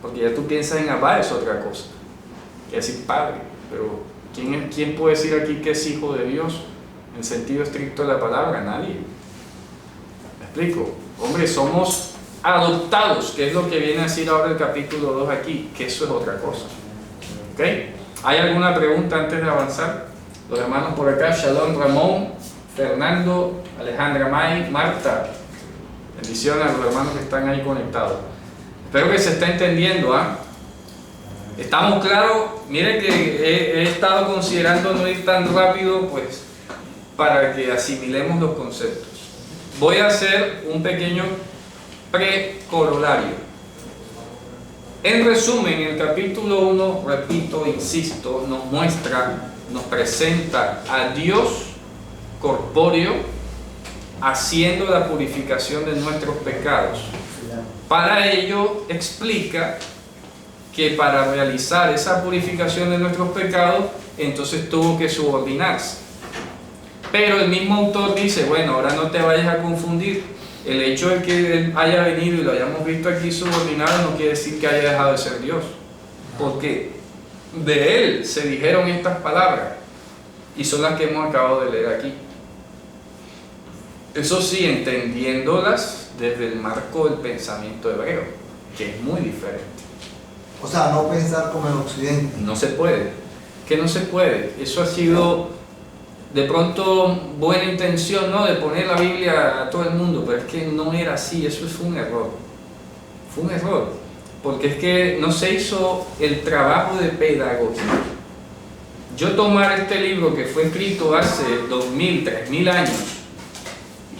porque ya tú piensas en Abba es otra cosa, que decir Padre, pero ¿quién puede decir aquí que es hijo de Dios en sentido estricto de la palabra? Nadie. ¿Me explico? Hombre, somos adoptados, que es lo que viene a decir ahora el capítulo 2 aquí, que eso es otra cosa. ¿Ok? ¿Hay alguna pregunta antes de avanzar? Los hermanos por acá, Shalom, Ramón, Fernando, Alejandra May, Marta. Bendiciones a los hermanos que están ahí conectados. Espero que se esté entendiendo, ¿ah? ¿Estamos claros? Mire que he estado considerando no ir tan rápido, pues, para que asimilemos los conceptos. Voy a hacer un pequeño precorolario. En resumen, el capítulo 1, repito, insisto, nos presenta a Dios corpóreo haciendo la purificación de nuestros pecados. Para ello explica que para realizar esa purificación de nuestros pecados, entonces tuvo que subordinarse. Pero el mismo autor dice, bueno, ahora no te vayas a confundir. El hecho de que Él haya venido y lo hayamos visto aquí subordinado no quiere decir que haya dejado de ser Dios. Porque de Él se dijeron estas palabras y son las que hemos acabado de leer aquí. Eso sí, entendiéndolas desde el marco del pensamiento hebreo, que es muy diferente. O sea, no pensar como en Occidente. No se puede, que no se puede. Eso ha sido de pronto buena intención, ¿no?, de poner la Biblia a todo el mundo, pero es que no era así, eso fue un error. Fue un error, porque es que no se hizo el trabajo de pedagogía. Yo tomar este libro que fue escrito hace 2000, 3000 años,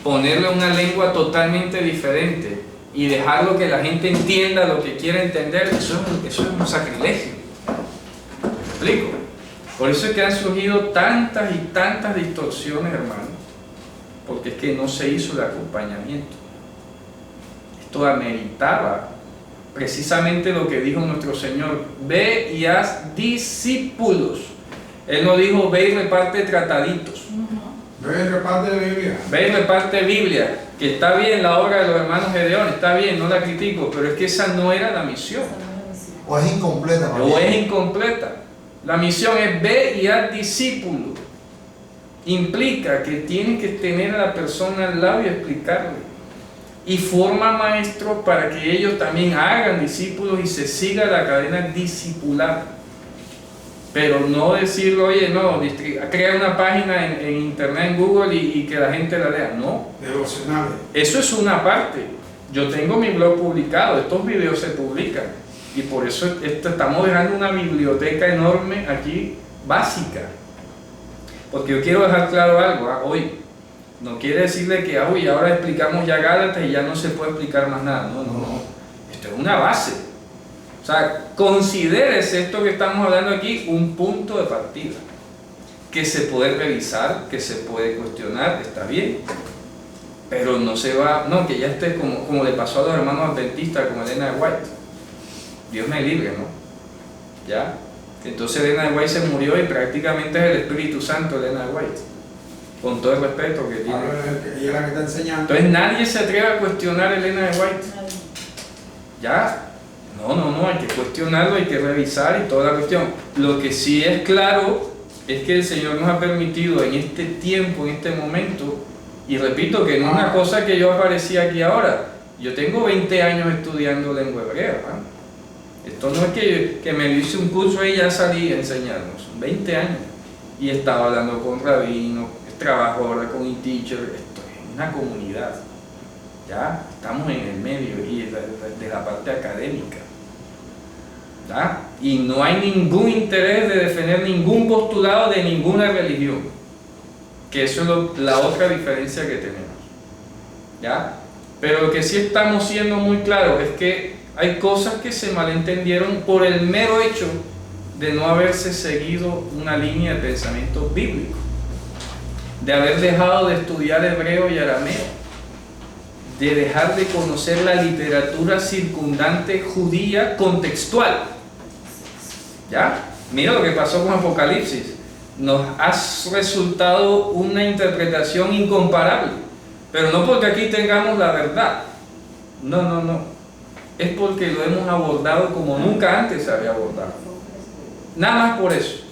ponerle una lengua totalmente diferente y dejarlo que la gente entienda lo que quiere entender, eso es un sacrilegio. ¿Me explico? Por eso es que han surgido tantas y tantas distorsiones, hermano, porque es que no se hizo el acompañamiento. Esto ameritaba precisamente lo que dijo nuestro Señor: ve y haz discípulos. Él no dijo ve y reparte trataditos. Ve y reparte Biblia. Ve y reparte Biblia, que está bien la obra de los hermanos Gedeón, está bien, no la critico, pero es que esa no era la misión. O es incompleta. O es incompleta. La misión es ve y haz discípulo. Implica que tienes que tener a la persona al lado y explicarle. Y forma maestros para que ellos también hagan discípulos y se siga la cadena discipular. Pero no decirle, oye, no, crea una página en internet, en Google y que la gente la lea. No. Devocionales. Eso es una parte. Yo tengo mi blog publicado, estos videos se publican. Y por eso estamos dejando una biblioteca enorme aquí, básica. Porque yo quiero dejar claro algo, hoy. No quiere decirle que hoy ahora explicamos ya Gálatas y ya no se puede explicar más nada. No, no, no. Esto es una base. O sea, considérese esto que estamos hablando aquí un punto de partida. Que se puede revisar, que se puede cuestionar, está bien. Pero no se va, no, que ya esté como le pasó a los hermanos adventistas con Elena de White. Dios me libre, ¿no? ¿Ya? Entonces Elena de White se murió y prácticamente es el Espíritu Santo de Elena de White. Con todo el respeto que tiene. Ella es la que está enseñando. Entonces nadie se atreve a cuestionar a Elena de White. ¿Ya? No, hay que cuestionarlo, hay que revisar y toda la cuestión. Lo que sí es claro es que el Señor nos ha permitido en este tiempo, en este momento, y repito que no es una cosa que yo aparecí aquí ahora. Yo tengo 20 años estudiando lengua hebrea, ¿no? Esto no es que me hice un curso y ya salí a enseñarnos. 20 años. Y estaba hablando con rabinos, trabajo ahora con e-teacher. Esto es una comunidad. ¿Ya? Estamos en el medio y de la parte académica. ¿Ya? Y no hay ningún interés de defender ningún postulado de ninguna religión. Que eso es la otra diferencia que tenemos. ¿Ya? Pero lo que sí estamos siendo muy claros es que hay cosas que se malentendieron por el mero hecho de no haberse seguido una línea de pensamiento bíblico, de haber dejado de estudiar hebreo y arameo, de dejar de conocer la literatura circundante judía contextual. ¿Ya? Mira lo que pasó con Apocalipsis. Nos ha resultado una interpretación incomparable, pero no porque aquí tengamos la verdad. No. Es porque lo hemos abordado como nunca antes se había abordado. Nada más por eso.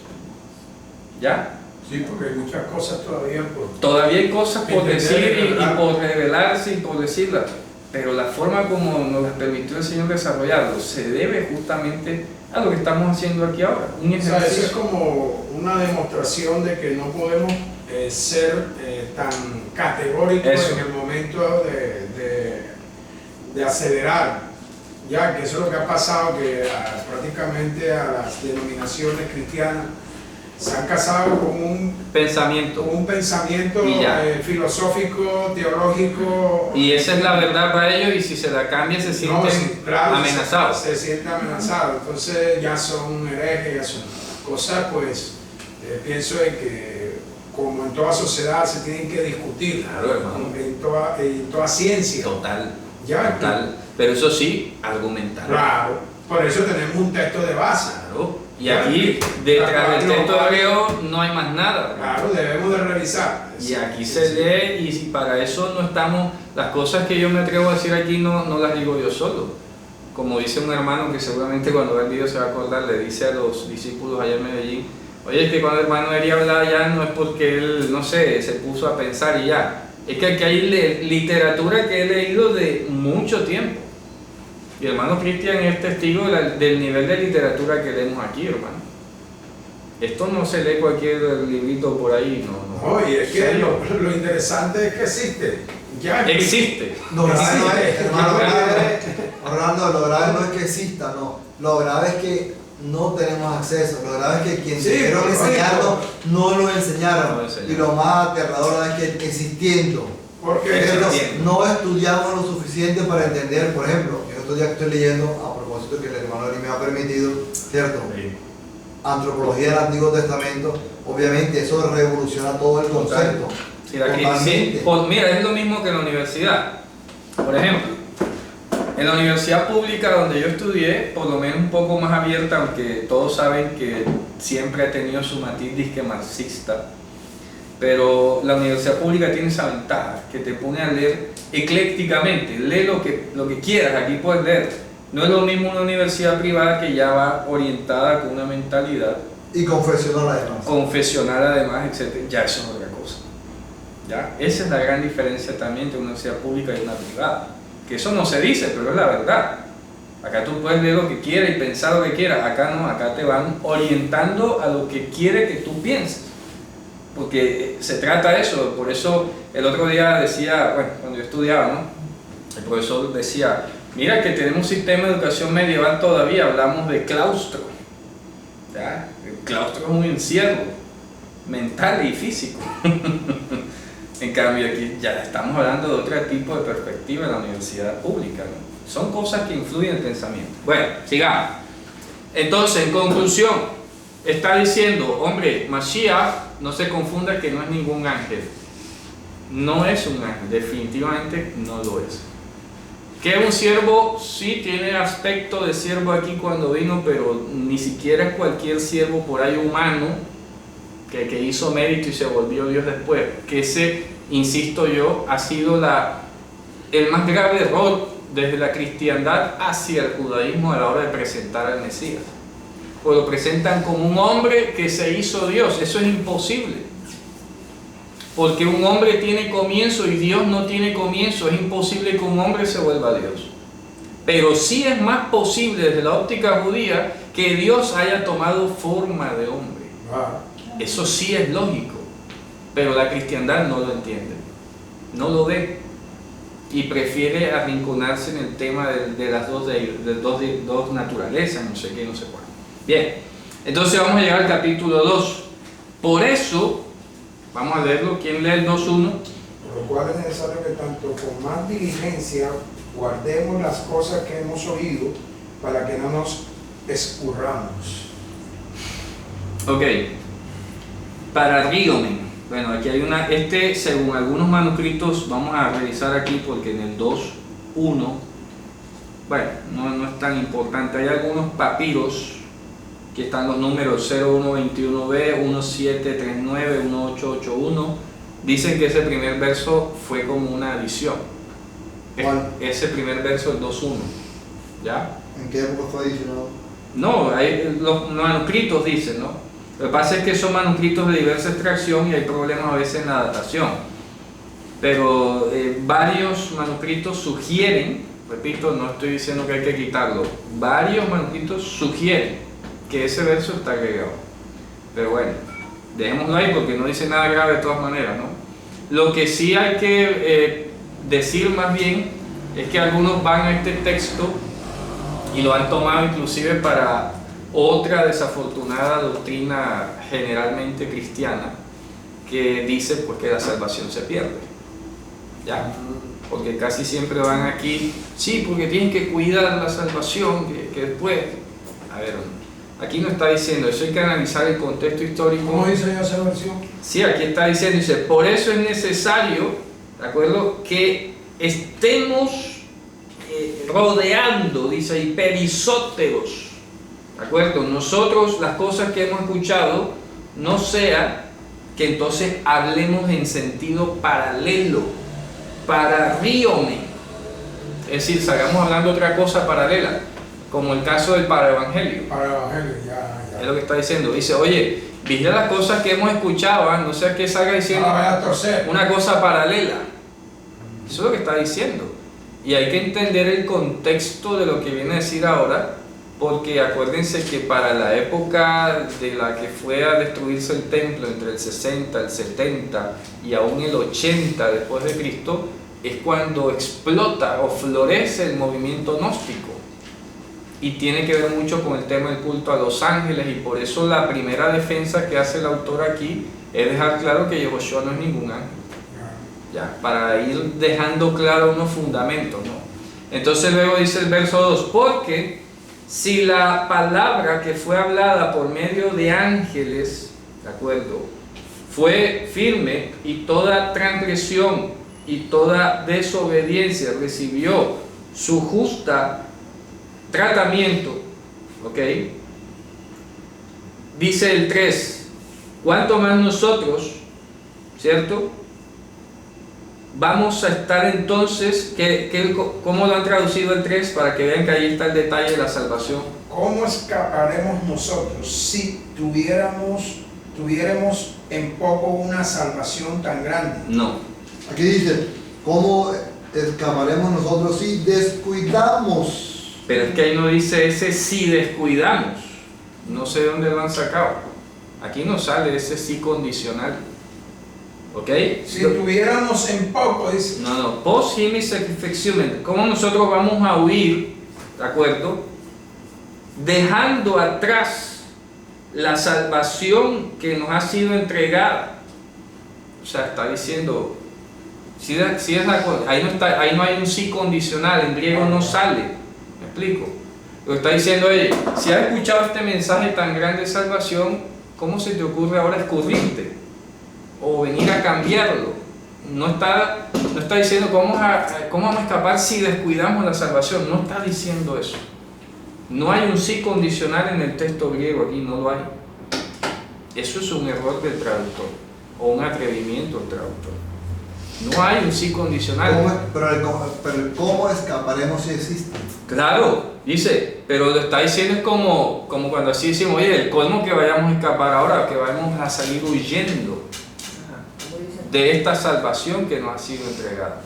¿Ya? Sí, porque hay muchas cosas todavía por... Todavía hay cosas por decir y por revelarse y por decirlas. Pero la forma como nos las permitió el Señor desarrollarlo se debe justamente a lo que estamos haciendo aquí ahora. Un ejercicio. O sea, eso es como una demostración de que no podemos ser tan categóricos en el momento de acelerar Ya, que eso es lo que ha pasado, que prácticamente a las denominaciones cristianas se han casado con un pensamiento filosófico, teológico. Y esa es la verdad para ellos, y si se la cambia se sienten amenazados. Se sienten amenazados, entonces ya son herejes, ya son cosas, pues pienso de que como en toda sociedad se tienen que discutir, claro, hermano, en toda ciencia. Total, ya, total. Pero eso sí, argumentar. Claro, por eso tenemos un texto de base. Claro. Y aquí, detrás del texto hebreo, no hay más nada. Claro, debemos de revisar. Y aquí se lee, y si para eso no estamos, las cosas que yo me atrevo a decir aquí no las digo yo solo. Como dice un hermano que seguramente cuando vea el video se va a acordar, le dice a los discípulos allá en Medellín: oye, es que cuando el hermano Eri habla ya no es porque él, no sé, se puso a pensar y ya. Es que aquí hay literatura que he leído de mucho tiempo. Y el hermano Cristian es testigo del nivel de literatura que leemos aquí, hermano. Esto no se lee cualquier librito por ahí, no. Oye, es que lo interesante es que existe. Ya existe. Lo grave no es, hermano, Orlando, lo grave no es que exista, no. Lo grave es que no tenemos acceso. Lo grave es que quien quisieron enseñarlo no lo enseñaron. Y lo más aterrador es que existiendo, porque no estudiamos lo suficiente para entender. Por ejemplo, en estos días que estoy leyendo, a propósito que el hermano Eri me ha permitido, ¿cierto? Antropología del Antiguo Testamento, obviamente eso revoluciona todo el concepto. Sí, mira, es lo mismo que en la universidad. Por ejemplo, en la universidad pública donde yo estudié, por lo menos un poco más abierta, aunque todos saben que siempre ha tenido su matiz disque marxista, pero la universidad pública tiene esa ventaja, que te pone a leer eclécticamente, lee lo que quieras, aquí puedes leer. No es lo mismo una universidad privada que ya va orientada con una mentalidad. Y confesional además. Confesional además, etc. Ya eso es otra cosa. ¿Ya? Esa es la gran diferencia también entre una universidad pública y una privada. Que eso no se dice, pero es la verdad. Acá tú puedes leer lo que quieras y pensar lo que quieras. Acá no, acá te van orientando a lo que quiere que tú pienses. Porque se trata de eso. Por eso el otro día decía, bueno, cuando yo estudiaba, ¿no? El profesor decía: mira que tenemos un sistema de educación medieval todavía, hablamos de claustro. ¿Ya? El claustro es un encierro mental y físico. En cambio aquí ya estamos hablando de otro tipo de perspectiva en la universidad pública, ¿no? Son cosas que influyen en el pensamiento. Bueno, sigamos. Entonces, en conclusión, está diciendo, hombre, Mashiach, no se confunda que no es ningún ángel. No es un ángel, definitivamente no lo es. Que un siervo, sí tiene aspecto de siervo aquí cuando vino, pero ni siquiera es cualquier siervo por ahí humano que hizo mérito y se volvió Dios después. Que ese, insisto yo, ha sido el más grave error desde la cristiandad hacia el judaísmo a la hora de presentar al Mesías. Pues lo presentan como un hombre que se hizo Dios. Eso es imposible. Porque un hombre tiene comienzo y Dios no tiene comienzo. Es imposible que un hombre se vuelva Dios. Pero sí es más posible desde la óptica judía que Dios haya tomado forma de hombre. Eso sí es lógico. Pero la cristiandad no lo entiende. No lo ve. Y prefiere arrinconarse en el tema de las dos naturalezas, no sé qué, no sé cuál. Bien, entonces vamos a llegar al capítulo 2. Por eso, vamos a leerlo. ¿Quién lee el 2.1? Por lo cual es necesario que tanto con más diligencia guardemos las cosas que hemos oído para que no nos escurramos. Ok. Paradígomen. Bueno, aquí hay según algunos manuscritos, vamos a revisar aquí porque en el 2.1, bueno, no es tan importante. Hay algunos papiros. Aquí están los números 0121b, 1739, 1881. Dicen que ese primer verso fue como una adición. Ese primer verso, el 2.1. ¿Ya? ¿En qué época fue adicionado? No, los manuscritos dicen, ¿no? Lo que pasa es que son manuscritos de diversa extracción y hay problemas a veces en la datación. Pero varios manuscritos sugieren, repito, no estoy diciendo que hay que quitarlo, varios manuscritos sugieren que ese verso está agregado. Pero bueno, dejémoslo ahí porque no dice nada grave de todas maneras, ¿no? Lo que sí hay que decir más bien es que algunos van a este texto y lo han tomado inclusive para otra desafortunada doctrina generalmente cristiana que dice pues que la salvación se pierde, ¿ya? Porque casi siempre van aquí, sí, porque tienen que cuidar la salvación, que después, a ver, aquí no está diciendo eso, hay que analizar el contexto histórico. ¿Cómo dice esa versión? Sí, aquí está diciendo, dice, por eso es necesario, ¿de acuerdo?, que estemos rodeando, dice, y perisóteros, ¿de acuerdo? Nosotros las cosas que hemos escuchado no sea que entonces hablemos en sentido paralelo, pararríome, es decir, salgamos hablando otra cosa paralela, como el caso del paraevangelio. Paraevangelio, ya. Es lo que está diciendo, dice, oye, vigila las cosas que hemos escuchado, no sea que salga diciendo una cosa paralela. Eso es lo que está diciendo. Y hay que entender el contexto de lo que viene a decir ahora, porque acuérdense que para la época de la que fue a destruirse el templo, entre el 60, el 70 y aún el 80 después de Cristo, es cuando explota o florece el movimiento gnóstico. Y tiene que ver mucho con el tema del culto a los ángeles, y por eso la primera defensa que hace el autor aquí es dejar claro que Yehoshua no es ningún ángel. Ya, para ir dejando claro unos fundamentos, ¿no? Entonces luego dice el verso 2, porque si la palabra que fue hablada por medio de ángeles, ¿de acuerdo?, fue firme, y toda transgresión y toda desobediencia recibió su justa tratamiento, ¿ok? Dice el 3, ¿cuánto más nosotros, cierto? Vamos a estar entonces, ¿cómo lo han traducido el 3? Para que vean que ahí está el detalle de la salvación. ¿Cómo escaparemos nosotros si tuviéramos en poco una salvación tan grande? No. Aquí dice, ¿cómo escaparemos nosotros si descuidamos? Pero es que ahí no dice ese si descuidamos. No sé dónde lo han sacado. Aquí no sale ese sí condicional. ¿Ok? Si tuviéramos en poco, dice. No, post him is sacrificium. ¿Cómo nosotros vamos a huir, de acuerdo? Dejando atrás la salvación que nos ha sido entregada. O sea, está diciendo, ahí no hay un sí condicional, en griego no sale. ¿Me explico? Lo que está diciendo es, si has escuchado este mensaje tan grande de salvación, ¿cómo se te ocurre ahora escurrirte? O venir a cambiarlo. No está diciendo cómo vamos a escapar si descuidamos la salvación. No está diciendo eso. No hay un sí condicional en el texto griego aquí, no lo hay. Eso es un error del traductor o un atrevimiento del traductor. No hay un sí condicional. Pero ¿cómo escaparemos si existe? Claro, dice, pero lo está diciendo es como cuando así decimos, oye, el colmo que vayamos a escapar ahora, que vayamos a salir huyendo de esta salvación que nos ha sido entregada.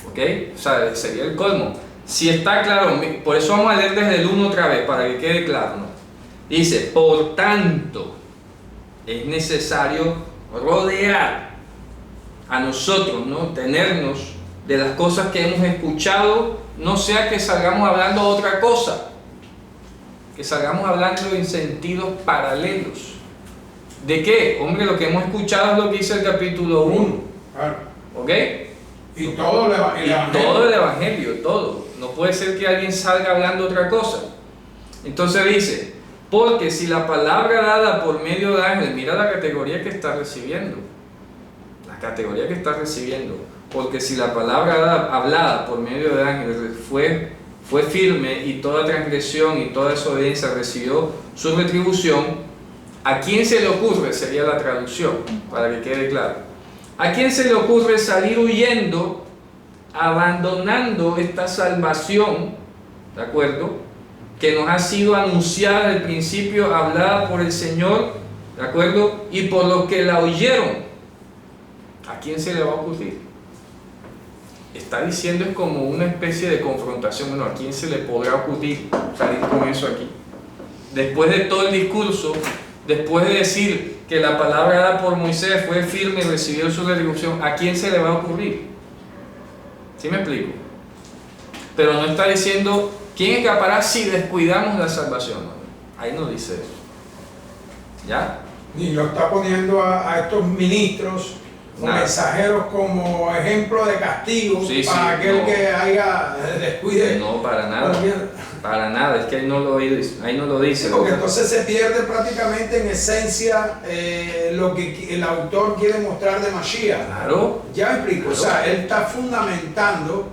¿Ok? O sea, sería el colmo. Si está claro, por eso vamos a leer desde el 1 otra vez, para que quede claro, ¿no? Dice, por tanto, es necesario rodear a nosotros, ¿no? Tenernos de las cosas que hemos escuchado, no sea que salgamos hablando de otra cosa, que salgamos hablando en sentidos paralelos. ¿De qué? Hombre, lo que hemos escuchado es lo que dice el capítulo 1. Claro. ¿Ok? Y todo el Evangelio, todo. No puede ser que alguien salga hablando otra cosa. Entonces dice, porque si la palabra dada por medio de ángeles, mira la categoría que está recibiendo. La categoría que está recibiendo. Porque si la palabra hablada por medio de ángeles fue firme, y toda transgresión y toda desobediencia recibió su retribución, ¿a quién se le ocurre? Sería la traducción, para que quede claro. ¿A quién se le ocurre salir huyendo, abandonando esta salvación, ¿de acuerdo?, que nos ha sido anunciada desde el principio, hablada por el Señor, ¿de acuerdo?, y por los que la oyeron? ¿A quién se le va a ocurrir? Está diciendo, es como una especie de confrontación. Bueno, ¿a quién se le podrá ocurrir salir con eso aquí? Después de todo el discurso, después de decir que la palabra dada por Moisés fue firme y recibió su retribución, ¿a quién se le va a ocurrir? ¿Sí me explico? Pero no está diciendo ¿Quién escapará si descuidamos la salvación? Ahí no dice eso. ¿Ya? Ni lo está poniendo a estos ministros o mensajeros como ejemplo de castigo para aquel que haya descuide. No, para nada. Para nada, es que ahí no lo dice. Sí, porque entonces se pierde prácticamente en esencia lo que el autor quiere mostrar de Mashiach. Claro. Ya me explico, claro. O sea, él está fundamentando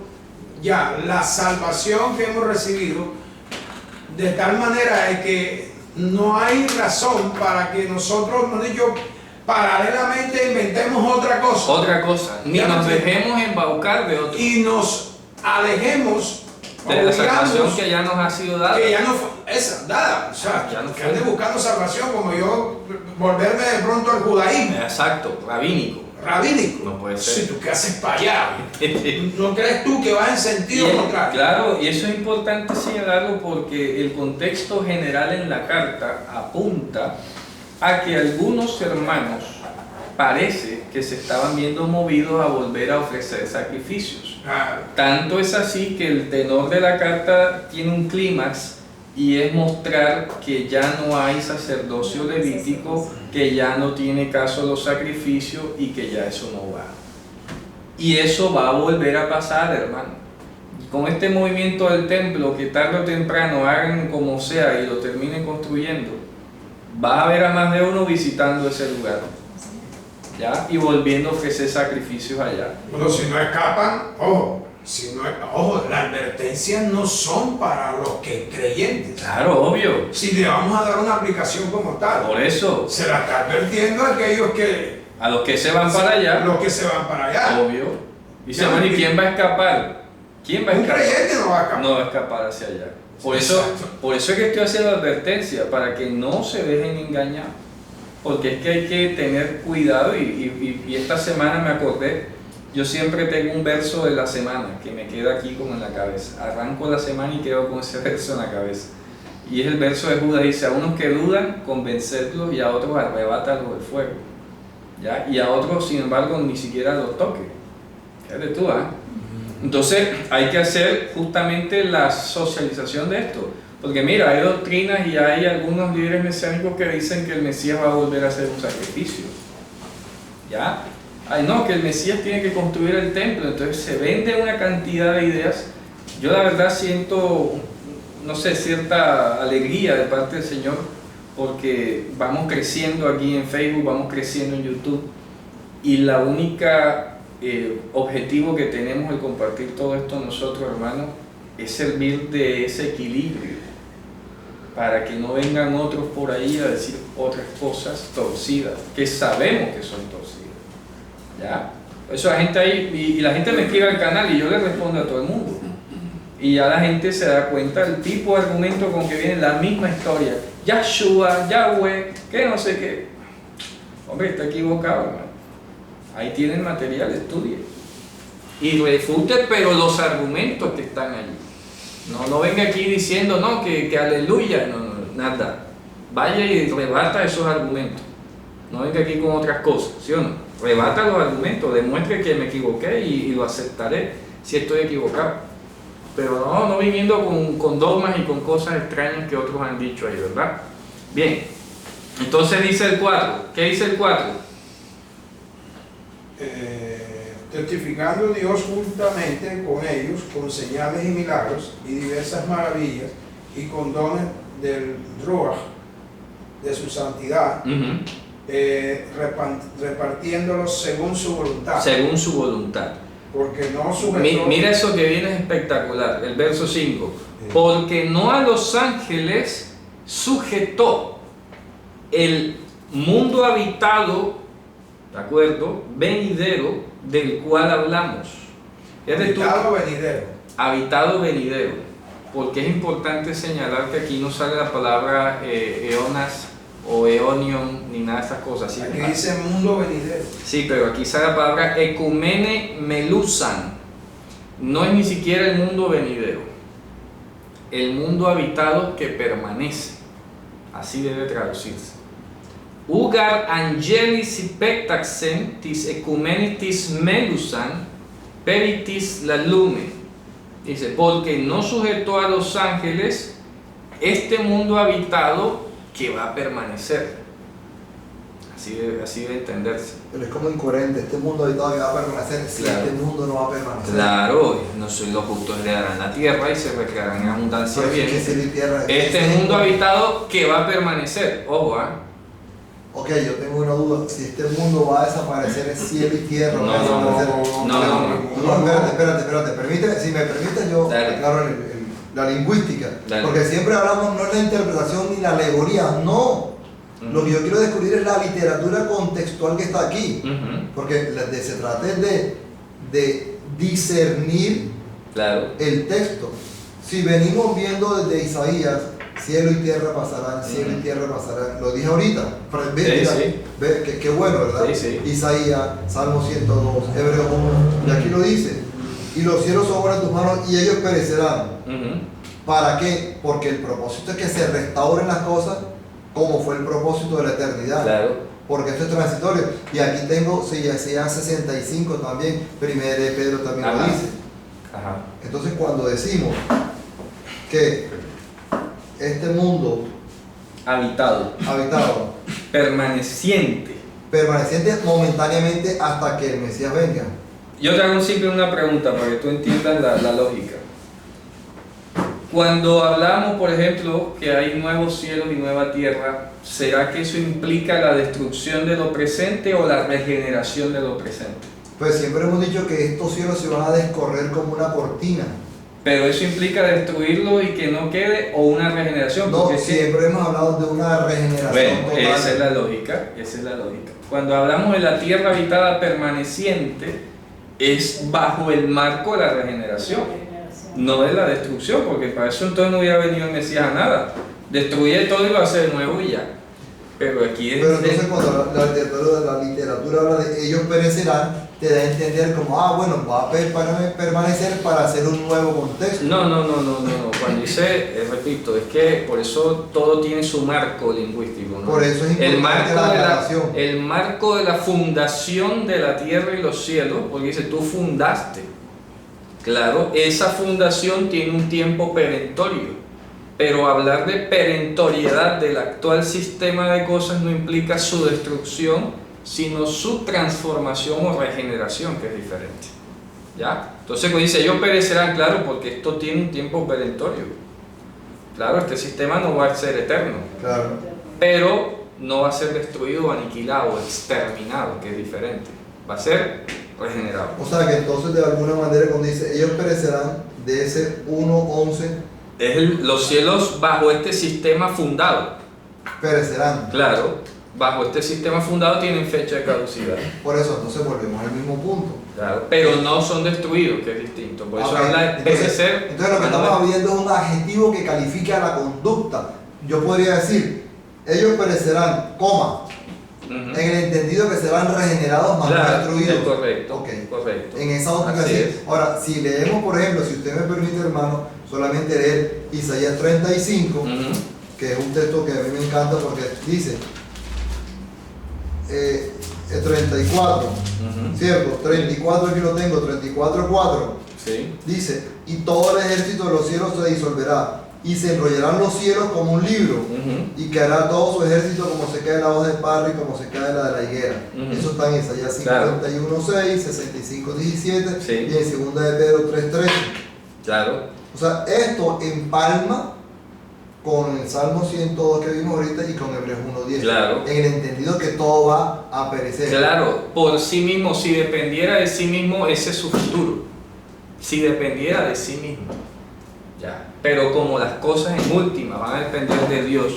ya la salvación que hemos recibido de tal manera de que no hay razón para que nosotros, paralelamente inventemos otra cosa. Otra cosa, ni nos dejemos embaucar de otro. Y nos alejemos de la salvación que ya nos ha sido dada. Que ya no fue esa, dada. O sea, ya no que ande buscando salvación como yo volverme de pronto al judaísmo. Exacto, rabínico. No puede ser. Si tú qué haces para allá. ¿No crees tú que vas en sentido contrario? Claro, y eso es importante señalarlo porque el contexto general en la carta apunta a que algunos hermanos parece que se estaban viendo movidos a volver a ofrecer sacrificios. Tanto es así que el tenor de la carta tiene un clímax y es mostrar que ya no hay sacerdocio levítico, que ya no tiene caso los sacrificios y que ya eso no va. Y eso va a volver a pasar, hermano. Con este movimiento del templo, que tarde o temprano hagan como sea y lo terminen construyendo, va a haber a más de uno visitando ese lugar, ¿ya? Y volviendo a ofrecer sacrificios allá. Bueno, si no escapan, ojo, las advertencias no son para los que creyentes. Claro, obvio. Si le vamos a dar una aplicación como tal. Por eso. Se la está advirtiendo a aquellos que... A los que se van para allá. Los que se van para allá. Obvio. Y se van, ¿y quién va a escapar? ¿Quién va a escapar? Un creyente no va a escapar. No va a escapar hacia allá. Por eso es que estoy haciendo advertencia, para que no se dejen engañar. Porque es que hay que tener cuidado y esta semana me acordé, yo siempre tengo un verso de la semana que me queda aquí como en la cabeza. Arranco la semana y quedo con ese verso en la cabeza. Y es el verso de Judas, dice: a unos que dudan, convencerlos, y a otros arrebátalos del fuego. ¿Ya? Y a otros, sin embargo, ni siquiera los toque. Fíjate tú, ¿eh? Entonces hay que hacer justamente la socialización de esto. Porque mira, hay doctrinas y hay algunos líderes mesiánicos que dicen que el Mesías va a volver a hacer un sacrificio. ¿Ya? Ay, no, que el Mesías tiene que construir el templo. Entonces se vende una cantidad de ideas. Yo la verdad siento, no sé, cierta alegría de parte del Señor, porque vamos creciendo aquí en Facebook, vamos creciendo en YouTube, y la única objetivo que tenemos al compartir todo esto nosotros, hermanos, es servir de ese equilibrio, para que no vengan otros por ahí a decir otras cosas torcidas, que sabemos que son torcidas. ¿Ya? Eso la gente ahí, y la gente me escribe al canal y yo le respondo a todo el mundo. Y ya la gente se da cuenta del tipo de argumento con que viene la misma historia. Yahshua, Yahweh, que no sé qué. Hombre, está equivocado, hermano. Ahí tienen material, estudie. Y refute, pero los argumentos que están allí. No venga aquí diciendo, no, que aleluya, no, nada. Vaya y rebata esos argumentos. No venga aquí con otras cosas, ¿sí o no? Rebata los argumentos, demuestre que me equivoqué y lo aceptaré si estoy equivocado. Pero no viniendo con dogmas y con cosas extrañas que otros han dicho ahí, ¿verdad? Bien, entonces dice el 4. ¿Qué dice el 4? Testificando Dios juntamente con ellos, con señales y milagros y diversas maravillas y con dones del Ruach, de su santidad, repartiéndolos según su voluntad. Según su voluntad. Porque no sujetó... Mira eso que viene espectacular, el verso 5. Porque no a los ángeles sujetó el mundo habitado, ¿de acuerdo? Venidero, del cual hablamos. Habitado venidero. Habitado venidero. Porque es importante señalar que aquí no sale la palabra eonas o eonion ni nada de esas cosas. ¿Sí? Aquí dice mundo venidero. Sí, pero aquí sale la palabra ecumene melusan. No es ni siquiera el mundo venidero. El mundo habitado que permanece. Así debe traducirse. Ugar angelis pectaxen tis ecumenitis melusan peritis la lume. Dice, porque no sujetó a los ángeles este mundo habitado que va a permanecer. Así debe entenderse. Pero es como incoherente, este mundo habitado que va a permanecer, si Claro. este mundo no va a permanecer. Claro, no soy los justos heredarán la tierra y se recrearán en abundancia de Pero es que bienes. cielo y tierra, Este mundo habitado que va a permanecer. Ojo, Ok, yo tengo una duda, si este mundo va a desaparecer, es cielo y tierra. No, va a desaparecer. no. Espérate, permite, si me permite yo Dale. aclaro la lingüística, Dale. porque siempre hablamos no es la interpretación ni la alegoría, no. Lo que yo quiero descubrir es la literatura contextual que está aquí, porque se trata de discernir Claro. el texto. Si venimos viendo desde Isaías, cielo y tierra pasarán, cielo y tierra pasarán, lo dije ahorita, pero ve, Sí, mira, sí. ve qué bueno, ¿verdad? Sí, sí. Isaías, Salmo 102, Hebreos 1, y aquí lo dice, y los cielos son obra de tus manos y ellos perecerán. ¿Para qué? Porque el propósito es que se restauren las cosas como fue el propósito de la eternidad. Claro. Porque esto es transitorio. Y aquí tengo Isaías 65 también, 1 de Pedro también lo Ajá. dice. Ajá. Entonces cuando decimos que este mundo Habitado. habitado, Permaneciente. permaneciente momentáneamente hasta que el Mesías venga. Yo te hago siempre una pregunta para que tú entiendas la lógica. Cuando hablamos, por ejemplo, que hay nuevos cielos y nueva tierra, ¿será que eso implica la destrucción de lo presente o la regeneración de lo presente? Pues siempre hemos dicho que estos cielos se van a descorrer como una cortina. Pero eso implica destruirlo y que no quede o una regeneración. No, porque es que- siempre hemos hablado de una regeneración Bueno, total. esa es la lógica, esa es la lógica. Cuando hablamos de la tierra habitada permaneciente, es bajo el marco de la regeneración, no de la destrucción, porque para eso entonces no hubiera venido el Mesías a nada. Destruye todo y lo hace de nuevo y ya. Pero aquí es... Pero entonces cuando la literatura habla de ellos perecerán, te da a entender como, bueno, va a permanecer para hacer un nuevo contexto. No. Cuando dice, repito, es que por eso todo tiene su marco lingüístico, ¿no? Por eso es importante el marco la de aclaración. el marco de la fundación de la tierra y los cielos, porque dice, tú fundaste. Claro, esa fundación tiene un tiempo perentorio, pero hablar de perentoriedad del actual sistema de cosas no implica su destrucción, sino su transformación o regeneración, que es diferente. ¿Ya? Entonces cuando dice ellos perecerán, claro, porque esto tiene un tiempo perentorio. Claro, este sistema no va a ser eterno, Claro. pero no va a ser destruido, aniquilado, exterminado, que es diferente. Va a ser regenerado. O sea que entonces de alguna manera cuando dice ellos perecerán, de ese 1:11 Los cielos bajo este sistema fundado. perecerán. Claro, bajo este sistema fundado tienen fecha de caducidad. Por eso entonces volvemos al mismo punto. Claro, pero no son destruidos, que es distinto. Por eso Ok, habla de entonces, perecer. entonces lo que estamos viendo es un adjetivo que califica la conducta. Yo podría decir, ellos perecerán, coma, Ujú. en el entendido que serán regenerados, más no Claro, destruidos. es correcto, Ok. correcto. En esa óptica Así sí. es. Ahora, si leemos, por ejemplo, si usted me permite, hermano, solamente leer Isaías 35, Ujú. que es un texto que a mí me encanta porque dice 34, Ujú. ¿cierto? 34 aquí lo tengo, 34:4. Sí. Dice, y todo el ejército de los cielos se disolverá, y se enrollarán los cielos como un libro, Ujú. y caerá todo su ejército como se cae la hoja de parra y como se cae la de la higuera. Ujú. Eso está en Isaías Claro. 51:6, 65:17 Sí. y en 2 de Pedro 3:13. Claro. O sea, esto empalma con el Salmo 102 que vimos ahorita y con Hebreos 1:10. Claro. En el entendido que todo va a perecer. Claro, por sí mismo, si dependiera de sí mismo, ese es su futuro. Si dependiera de sí mismo. Ya. Pero como las cosas en última van a depender de Dios,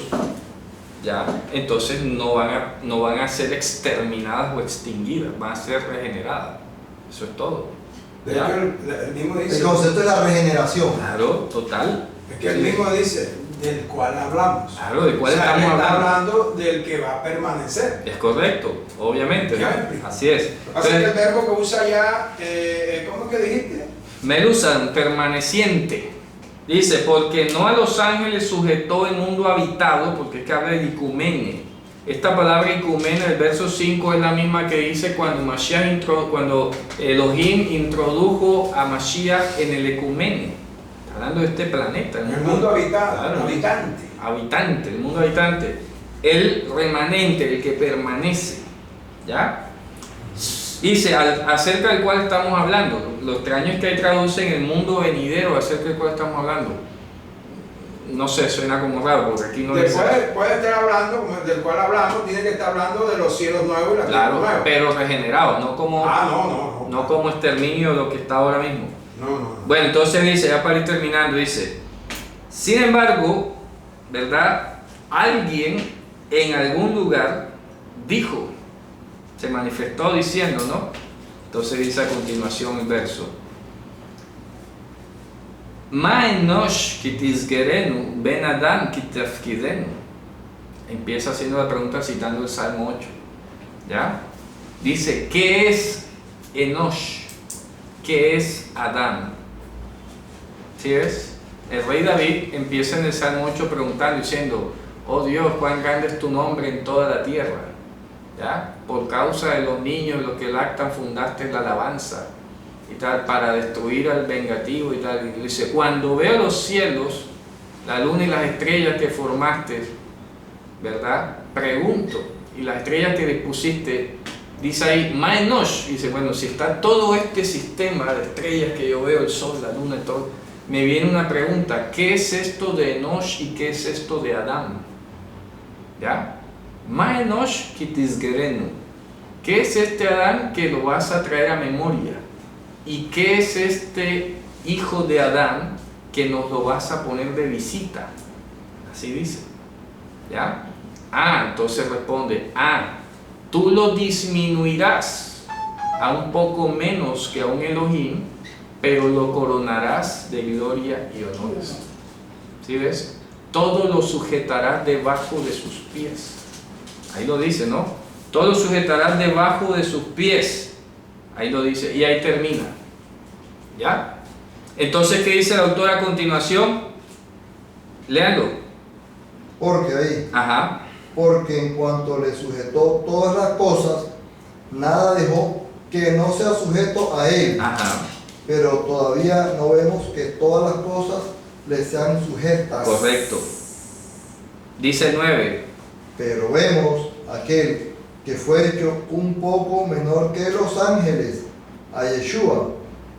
ya, entonces no van a ser exterminadas o extinguidas, van a ser regeneradas. Eso es todo. De Ya. hecho, el mismo dice, El concepto es la regeneración. Claro, total. es que el mismo dice, del cual hablamos. Claro, ¿de cuál O sea, estamos él está hablando? hablando del que va a permanecer. Es correcto, obviamente. Ya. Así es. Así que el Entonces, verbo que usa ya, ¿cómo que dijiste? Melusan, permaneciente. Dice, porque no a los ángeles sujetó el mundo habitado, porque es que habla de icumene. Esta palabra icumene, el verso 5, es la misma que dice cuando Elohim introdujo a Mashiach en el ecumene. hablando de este planeta, el mundo habitado, claro, habitante. el mundo habitante, el remanente, el que permanece, ¿ya? Dice, acerca del cual estamos hablando, lo extraño es que ahí traducen el mundo venidero acerca del cual estamos hablando. No sé, suena como raro, porque aquí no puede estar hablando, como del cual hablamos, tiene que estar hablando de los cielos nuevos y la tierra nueva. Pero regenerados, no como, no como exterminio de lo que está ahora mismo. No. Bueno, entonces dice, ya para ir terminando, dice, sin embargo, ¿verdad? Alguien en algún lugar dijo, se manifestó diciendo, ¿no? Entonces dice a continuación el verso, Ma enosh kitisgerenu ben adam kitafkidenu. Empieza haciendo la pregunta citando el Salmo 8, ¿ya? Dice, ¿qué es Enosh? ¿Qué es Adán? ¿Sí ves? El rey David empieza en el Salmo 8 preguntando, diciendo, oh Dios, cuán grande es tu nombre en toda la tierra, ¿ya? Por causa de los niños, los que lactan, fundaste la alabanza y tal, para destruir al vengativo y tal. Y dice, cuando veo los cielos, la luna y las estrellas que formaste, ¿verdad? Pregunto, y las estrellas que dispusiste, dice ahí, Ma enosh, dice, bueno, si está todo este sistema de estrellas que yo veo, el sol, la luna y todo, me viene una pregunta, ¿qué es esto de Enosh y qué es esto de Adán? ¿Ya? Ma enosh kitisgerenu. ¿Qué es este Adán que lo vas a traer a memoria? ¿Y qué es este hijo de Adán que nos lo vas a poner de visita? Así dice. ¿Ya? Entonces responde, tú lo disminuirás a un poco menos que a un Elohim, pero lo coronarás de gloria y honores. ¿Sí ves? Todo lo sujetarás debajo de sus pies. Ahí lo dice, ¿no? Todo lo sujetarás debajo de sus pies. Ahí lo dice, y ahí termina. ¿Ya? Entonces, ¿qué dice el autor a continuación? Léanlo. Porque ahí. Ajá. Porque en cuanto le sujetó todas las cosas, nada dejó que no sea sujeto a él. Ajá. Pero todavía no vemos que todas las cosas le sean sujetas. Correcto. Dice el 9. Pero vemos aquel que fue hecho un poco menor que los ángeles, a Yeshua,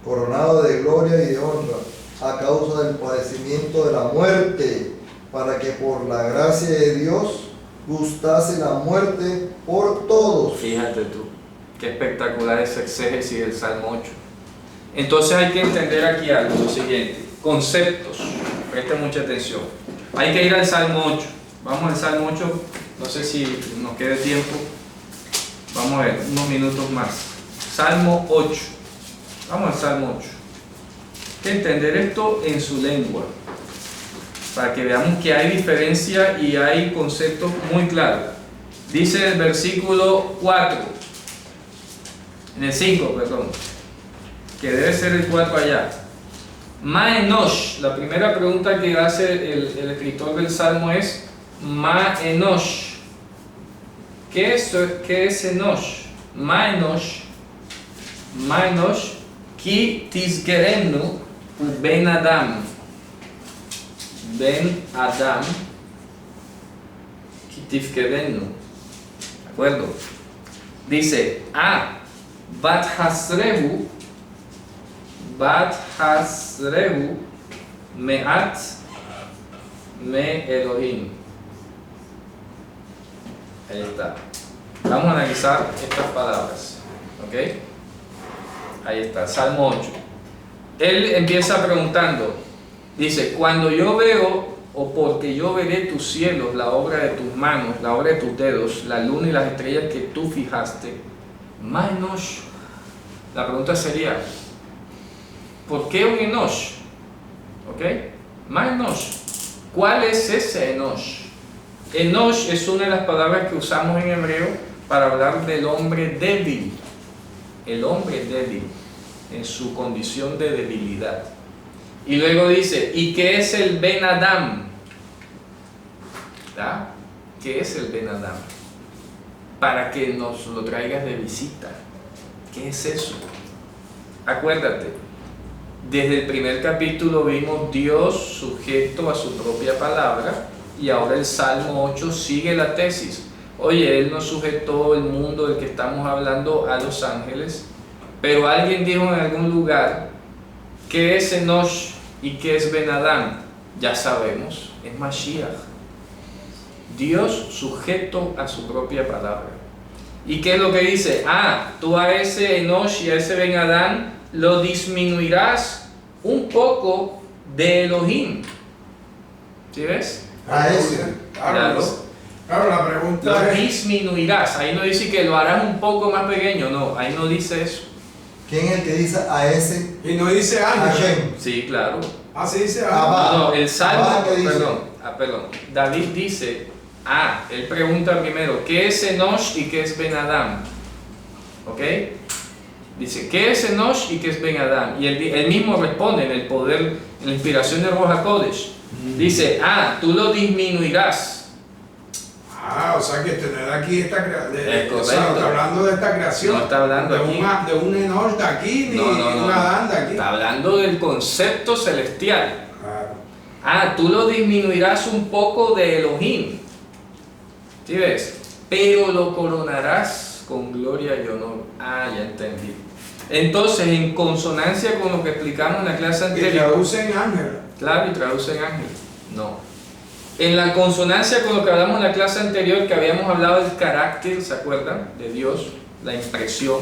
coronado de gloria y de honra, a causa del padecimiento de la muerte, para que por la gracia de Dios gustase la muerte por todos. Fíjate tú, qué espectacular ese exégesis del Salmo 8. Entonces hay que entender aquí algo, lo siguiente, conceptos, presten mucha atención. Hay que ir al Salmo 8, vamos al Salmo 8, no sé si nos quede tiempo, vamos a ver, unos minutos más. Salmo 8, vamos al Salmo 8. Hay que entender esto en su lengua, para que veamos que hay diferencia y hay conceptos muy claros. Dice el versículo 4, en el 5, perdón, que debe ser el 4 allá. Ma enosh, la primera pregunta que hace el escritor del Salmo es Ma enosh. ¿Qué es enosh? Ma enosh, ki tisgerenu ben Adam. Ben Adam kitifkedenu. ¿De acuerdo? Dice, Bat Hasrehu Me'at Me Elohim. Ahí está. Vamos a analizar estas palabras. ¿Ok? Ahí está, Salmo 8. Él empieza preguntando, dice, cuando yo veo, o porque yo veré tus cielos, la obra de tus manos, la obra de tus dedos, la luna y las estrellas que tú fijaste, Ma enosh. La pregunta sería, ¿por qué un enosh? ¿Ok? Ma enosh. ¿Cuál es ese enosh? Enosh es una de las palabras que usamos en hebreo para hablar del hombre débil. El hombre débil, en su condición de debilidad. Y luego dice, ¿y qué es el Ben Adam? ¿Ya? ¿Qué es el Ben Adam? Para que nos lo traigas de visita. ¿Qué es eso? Acuérdate, Desde el primer capítulo vimos Dios sujeto a su propia palabra, y ahora el Salmo 8 sigue la tesis. Oye, Él no sujetó el mundo del que estamos hablando a los ángeles, pero alguien dijo en algún lugar, ¿qué es Enosh y qué es Ben Adán? Ya sabemos, es Mashiach. Dios sujeto a su propia palabra. ¿Y qué es lo que dice? Tú a ese Enosh y a ese Ben Adán lo disminuirás un poco de Elohim. ¿Sí ves? A ese. Claro, la pregunta Lo es... disminuirás. Ahí no dice que lo harás un poco más pequeño, no, ahí no dice eso. ¿Quién es el que dice a ese? Y no dice ángel. Hashem. Sí, claro. Sí dice ángel. No, el Salmo, Abba, ¿qué dice? perdón. David dice, él pregunta primero, ¿qué es Enosh y qué es Ben Adán? ¿Ok? Dice, ¿qué es Enosh y qué es Ben Adán? Y él mismo responde en el poder, en la inspiración de Ruach HaKodesh. Dice, tú lo disminuirás. O sea que tener aquí esta creación. Es correcto. O sea, está hablando de esta creación. No está hablando de aquí. De un Enosh de aquí, ni un Adán de aquí. Está hablando del concepto celestial. Claro. Tú lo disminuirás un poco de Elohim. ¿Sí ves? Pero lo coronarás con gloria y honor. Ya entendí. Entonces, en consonancia con lo que explicamos en la clase Y anterior. traducen ángel. Claro, y traducen ángel. No. En la consonancia con lo que hablamos en la clase anterior, que habíamos hablado del carácter, ¿se acuerdan? De Dios, la impresión.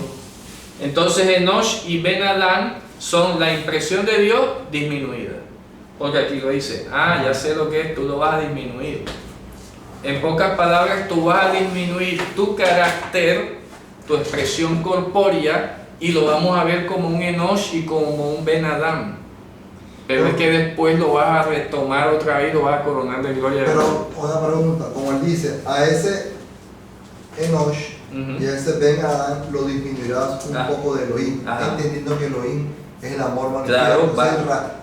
Entonces Enosh y Ben Adán son la impresión de Dios disminuida. Porque aquí lo dice, ya sé lo que es, tú lo vas a disminuir. En pocas palabras, tú vas a disminuir tu carácter, tu expresión corpórea, y lo vamos a ver como un Enosh y como un Ben Adán. Pero es que después lo vas a retomar otra vez y lo vas a coronar de gloria. Pero una pregunta, como él dice, a ese Enosh y a ese Ben Adán lo disminuirás un poco de Elohim, entendiendo que Elohim es el amor manifiesto,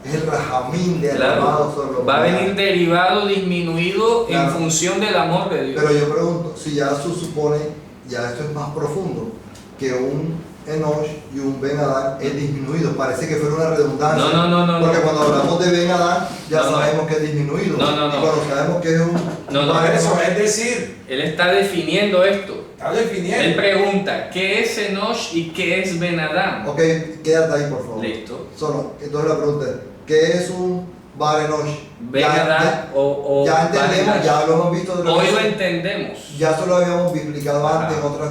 es el Rahamín de amado sobre los va a venir derivado, disminuido en función del amor de Dios. Pero yo pregunto, si ya se supone, ya esto es más profundo, que un Enosh y un Ben Adán es disminuido, parece que fuera una redundancia. No. Porque cuando hablamos de Ben Adán, ya sabemos que es disminuido. Y cuando sabemos que es un. Eso es decir, él está definiendo esto. está definiendo. Él pregunta, ¿qué es Enosh y qué es Ben Adán? Ok, quédate ahí, por favor. Listo. Solo, entonces la pregunta es: ¿qué es un Bar Enosh? Ben Adán o ya entendemos, Bar Enosh. ya lo hemos visto. Hoy lo entendemos. Ya eso lo habíamos explicado antes en otras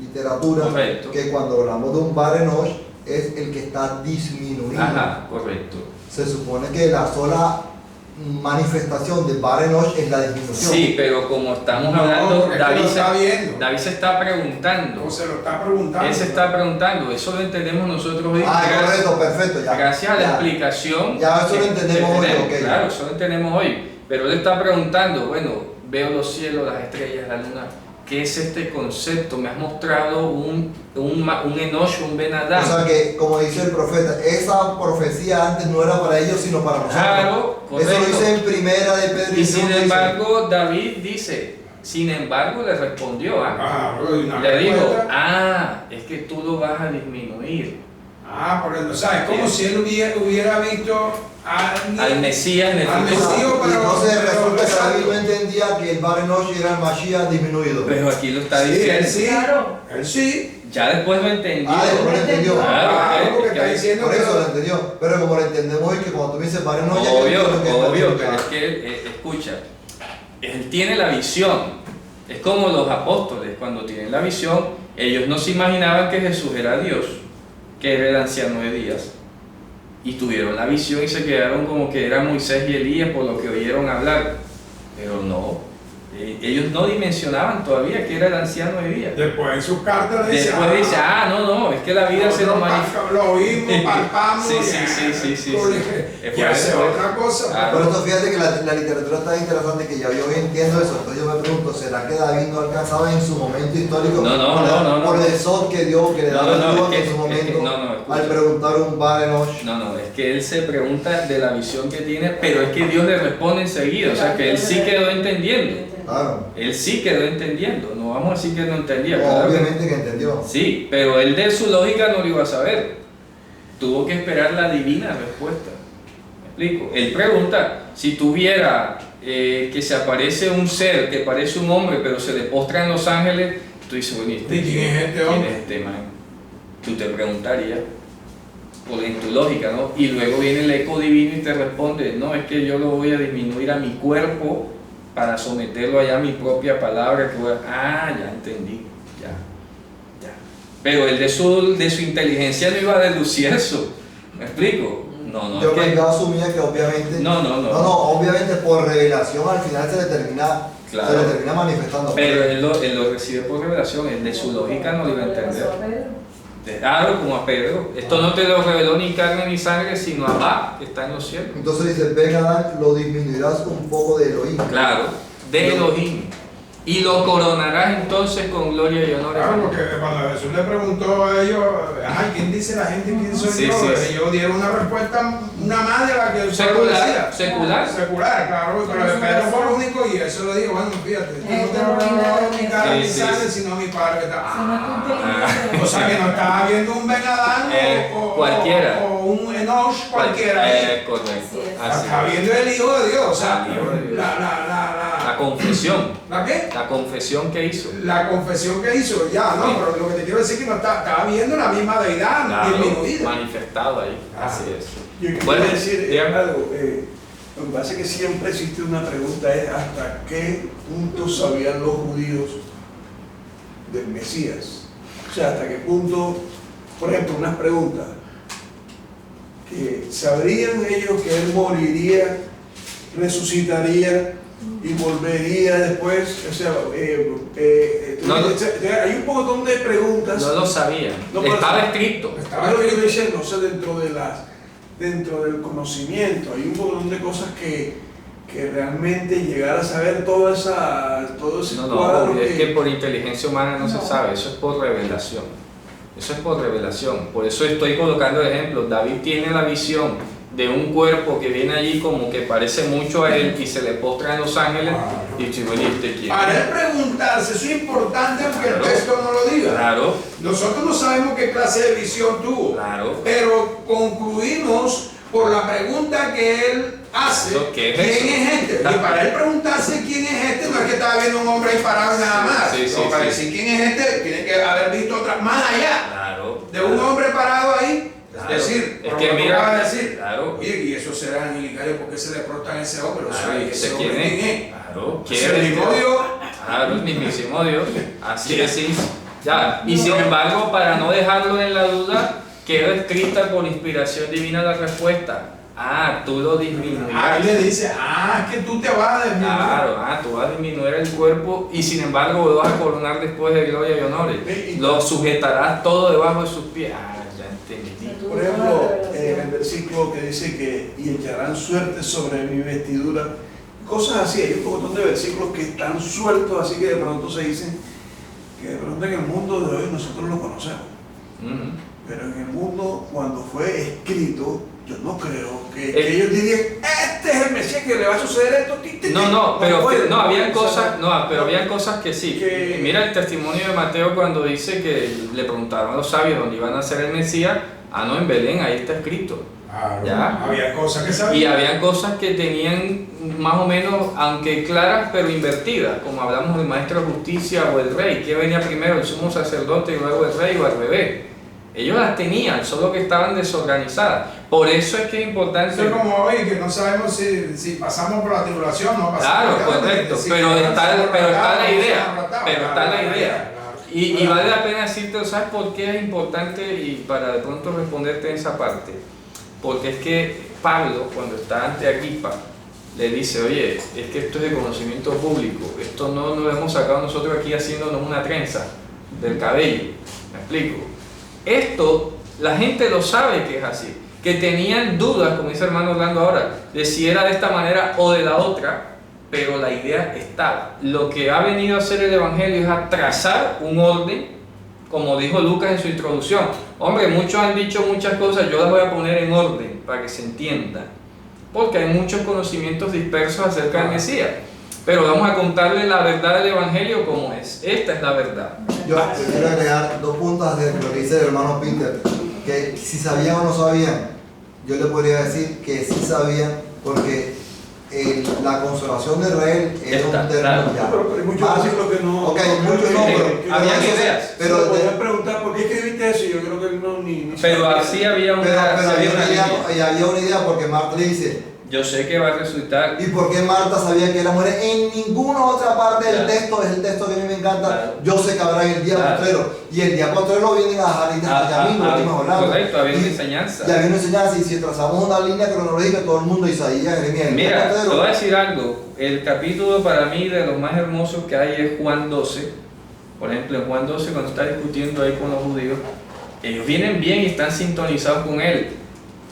literaturas. Correcto. Que cuando hablamos de un Bar Enosh es el que está disminuido. Correcto. Se supone que la sola manifestación del Bar Enosh es la disminución. Sí, pero como estamos hablando, David se está preguntando. O se lo está preguntando. Él se está preguntando, eso lo entendemos nosotros hoy. Correcto, perfecto. Ya, gracias a la explicación. Ya eso lo entendemos hoy, ok. Claro, eso lo entendemos hoy. Pero él está preguntando, bueno, veo los cielos, las estrellas, la luna. ¿Qué es este concepto? Me has mostrado un Enosh, un Ben Adán. O sea que, como dice el profeta, esa profecía antes no era para ellos, sino para nosotros. Claro, correcto. Eso lo dice en primera de Pedro. Y sin embargo, David dice, sin embargo, le respondió, le dijo, es que tú lo vas a disminuir. Porque, o sea, es como si él hubiera visto al Mesías en el futuro. Entonces resulta que David no entendía que el Bar Enosh era el Mashiach disminuido. Pero aquí lo está diciendo. Él sí. Ya después lo entendió. Después lo entendió. Porque está diciendo por eso lo entendió. Pero como lo entendemos hoy, que cuando tú me dices Bar Enosh, obvio, pero es que, escucha, él tiene la visión. Es como los apóstoles, cuando tienen la visión, ellos no se imaginaban que Jesús era Dios, que era el anciano de días. Y tuvieron la visión y se quedaron como que era Moisés y Elías por lo que oyeron hablar. Pero no, ellos no dimensionaban todavía que era el anciano de días. Después en sus cartas dice, no, es que la vida se nos manifiesta. Lo oímos, palpamos. Sí. Y hace otra cosa. Pero esto, fíjate que la literatura está interesante, que ya yo entiendo eso. Entonces yo me pregunto, ¿será que David no alcanzaba en su momento histórico? No. Por el sol que dio, que le daba el Dios en su momento, al preguntar un Bar Enosh. No, es que él se pregunta de la visión que tiene, pero es que Dios le responde enseguida. O sea que él sí quedó entendiendo. Claro. Él sí quedó entendiendo, no vamos a decir que no entendía. Obviamente que entendió. Sí, pero él de su lógica no lo iba a saber. tuvo que esperar la divina respuesta. ¿Me explico? Él pregunta, si tuviera que se aparece un ser que parece un hombre pero se le postran los ángeles, tú dices, bueno, ¿quién es este hombre? ¿Quién es este man? Tú te preguntarías, en tu lógica, ¿no? Y luego viene el eco divino y te responde, no, es que yo lo voy a disminuir a mi cuerpo para someterlo allá a mi propia palabra. Ya entendí, ya. Pero él de su inteligencia no iba a deducir eso, ¿me explico? No. Yo asumía que obviamente. No, obviamente por revelación al final se le termina manifestando. Pero él lo recibe por revelación, él de su lógica no lo iba a entender. Claro, como a Pedro. Esto no te lo reveló ni carne ni sangre, sino Abba, que está en los cielos. Entonces dice, ven Adán, lo disminuirás un poco de Elohim. Claro, de Elohim. Y lo coronarás entonces con gloria y honor. Claro, porque cuando Jesús le preguntó a ellos, ¿quién dice la gente quién soy yo? Ellos dieron una respuesta, una más de la que el secular, secular, claro, pero Pedro fue el único y eso lo dijo, bueno, fíjate, tú no te reveló ni carne ni sangre, sino mi padre que está. O sea que no estaba viendo un Ben Adán cualquiera. O un Enosh cualquiera. Correcto. Está viendo el Hijo de Dios, o sea, la confesión. ¿La qué? La confesión que hizo. La confesión que hizo, ya, ¿no? Sí. Pero lo que te quiero decir es que no estaba viendo la misma deidad, disminuida. Manifestado ahí, así es. Yo quiero decir algo, lo que pasa es que siempre existe una pregunta, es ¿hasta qué punto sabían los judíos del Mesías? O sea, ¿hasta qué punto, por ejemplo, unas preguntas, que sabrían ellos que él moriría, resucitaría y volvería después? O sea, hay un montón de preguntas. No lo sabían, estaba escrito. No sé, dentro del conocimiento hay un montón de cosas que realmente llegar a saber todo ese cuadro. Es que por inteligencia humana no se sabe, eso es por revelación. Por eso estoy colocando ejemplos. David tiene la visión de un cuerpo que viene allí como que parece mucho a él y se le postra en los ángeles y ¿quién? Para él preguntarse, eso es importante aunque el texto no lo diga. Claro. Nosotros no sabemos qué clase de visión tuvo, pero concluimos por la pregunta que él hace, ¿quién es este? Y para él preguntarse quién es este, no es que estaba viendo un hombre ahí parado nada más. Para decir quién es este, tiene que haber visto otra más allá de un hombre parado ahí. Claro. Es decir, es que mira, decir, oye, y esos serán angelicales, ¿por qué se le portan a ese hombre? O sea, ese ¿quién hombre es? Claro, ¿quién es? El mismo Dios. Claro, el mismísimo Dios. Así es, sí. Ya. Y sin embargo, para no dejarlo en la duda, quedó escrita por inspiración divina la respuesta. Tú lo disminuyirás. Ahí le dice, es que tú te vas a disminuir. Claro, tú vas a disminuir el cuerpo y sin embargo lo vas a coronar después de gloria y honores. Lo sujetarás todo debajo de sus pies. Por ejemplo, en el versículo que dice que y echarán suerte sobre mi vestidura, cosas así, hay un montón de versículos que están sueltos, así que de pronto se dicen que de pronto en el mundo de hoy nosotros lo conocemos, pero en el mundo cuando fue escrito, yo no creo que ellos dirían, este es el Mesías que le va a suceder esto. Pero había cosas que sí. Mira el testimonio de Mateo cuando dice que le preguntaron a los sabios dónde iban a ser el Mesías. No, en Belén, ahí está escrito. ¿Ya? Había cosas que sabían. Y habían cosas que tenían más o menos, aunque claras, pero invertidas, como hablamos del maestro de justicia o el rey. ¿Quién venía primero, el sumo sacerdote y luego el rey o al revés? Ellos las tenían, solo que estaban desorganizadas. Por eso es que es importante. Eso es como hoy, que no sabemos si pasamos por la tribulación o no pasamos. Claro, correcto, pero está la idea. Y vale la pena decirte, ¿sabes por qué es importante? Y para de pronto responderte en esa parte. Porque es que Pablo, cuando está ante Agripa, le dice, oye, es que esto es de conocimiento público. Esto no lo hemos sacado nosotros aquí haciéndonos una trenza del cabello. ¿Me explico? Esto, la gente lo sabe que es así. Que tenían dudas, como dice el hermano Orlando ahora, de si era de esta manera o de la otra, pero la idea estaba. Lo que ha venido a hacer el Evangelio es a trazar un orden, como dijo Lucas en su introducción. Hombre, muchos han dicho muchas cosas, yo las voy a poner en orden para que se entienda, porque hay muchos conocimientos dispersos acerca del Mesías. Pero vamos a contarle la verdad del Evangelio como es. Esta es la verdad. Yo quiero agregar 2 puntos de lo que dice el hermano Peter. que si sabían o no sabían, yo le podría decir que sí sabían, porque la consolación de Israel era un término ya. Pero hay muchos versículos que no. Ok, muchos no, pero había ideas. Pero se podían preguntar por qué escribiste eso y yo creo que él no ni Pero así había una, pero había una línea. había una idea, porque Marta le dice, Yo sé que va a resultar. ¿y por qué Marta sabía que era mujer? En ninguna otra parte del Claro. texto, es el texto que a mí me encanta. Claro. Yo sé que habrá en el día Claro. postrero. Y el día postrero vienen a dejar ya mismo, lo estuvimos hablando. Correcto, había una Y- enseñanza. Y había una enseñanza, y si trazamos una línea cronológica, todo el mundo, Isaías, Jeremías, el día Mira, te postrero. voy a decir algo. El capítulo para mí de los más hermosos que hay es Juan 12. Por ejemplo, en Juan 12, cuando está discutiendo ahí con los judíos, ellos vienen bien y están sintonizados con él.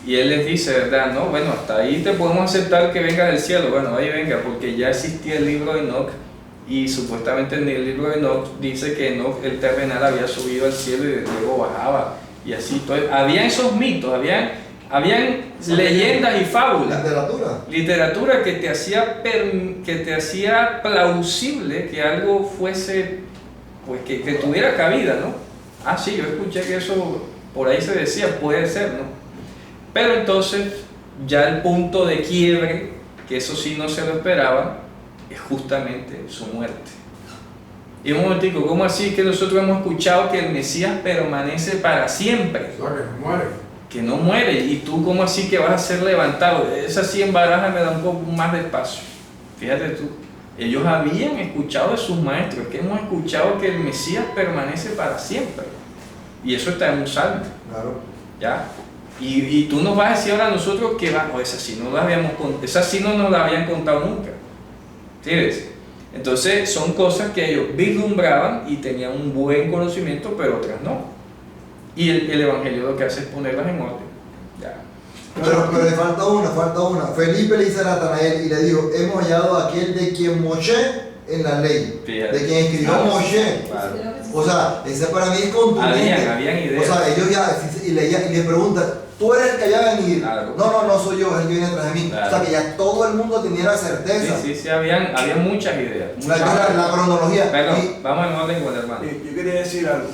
Y él les dice, ¿verdad? No, bueno, hasta ahí te podemos aceptar que venga del cielo. Bueno, ahí venga, porque ya existía el libro de Enoch. Y supuestamente en el libro de Enoch dice que Enoch, el terrenal, había subido al cielo y luego bajaba. Y así, entonces, había esos mitos, habían leyendas y fábulas. Literatura que te hacía plausible que algo fuese, pues que tuviera cabida, ¿no? Ah, sí, yo escuché que eso por ahí se decía, puede ser, ¿no? Pero entonces, ya el punto de quiebre, que eso sí no se lo esperaban, es justamente su muerte. Y un momentico, ¿cómo así que nosotros hemos escuchado que el Mesías permanece para siempre? No, que no muere. Que no muere, y tú cómo así que vas a ser levantado. Esa sí en Baraja me da un poco más de espacio. Fíjate tú, ellos habían escuchado de sus maestros, que hemos escuchado que el Mesías permanece para siempre. Y eso está en un salmo. Claro. ¿Ya? Y tú nos vas a decir ahora a nosotros que esa sí no nos la habían contado nunca. ¿Sí ves? Entonces son cosas que ellos vislumbraban y tenían un buen conocimiento, pero otras no. Y el Evangelio lo que hace es ponerlas en orden. ¿Ya? Pero le falta una. Felipe le dice a Natanael y le dijo, hemos hallado a aquel de quien Moshe en la ley, Fíjate. de quien escribió Claro. Moshe. Claro. O sea, ese para mí es contundente. Habían ideas. O sea, ellos ya, y le preguntan, ¿tú eres el que ya va a venir? Claro. No soy yo, es el que viene tras de mí. Claro. O sea, que ya todo el mundo tenía la certeza. Sí, habían muchas ideas. La cronología. Pero Y- vamos en orden con el hermano. Yo quería decir algo.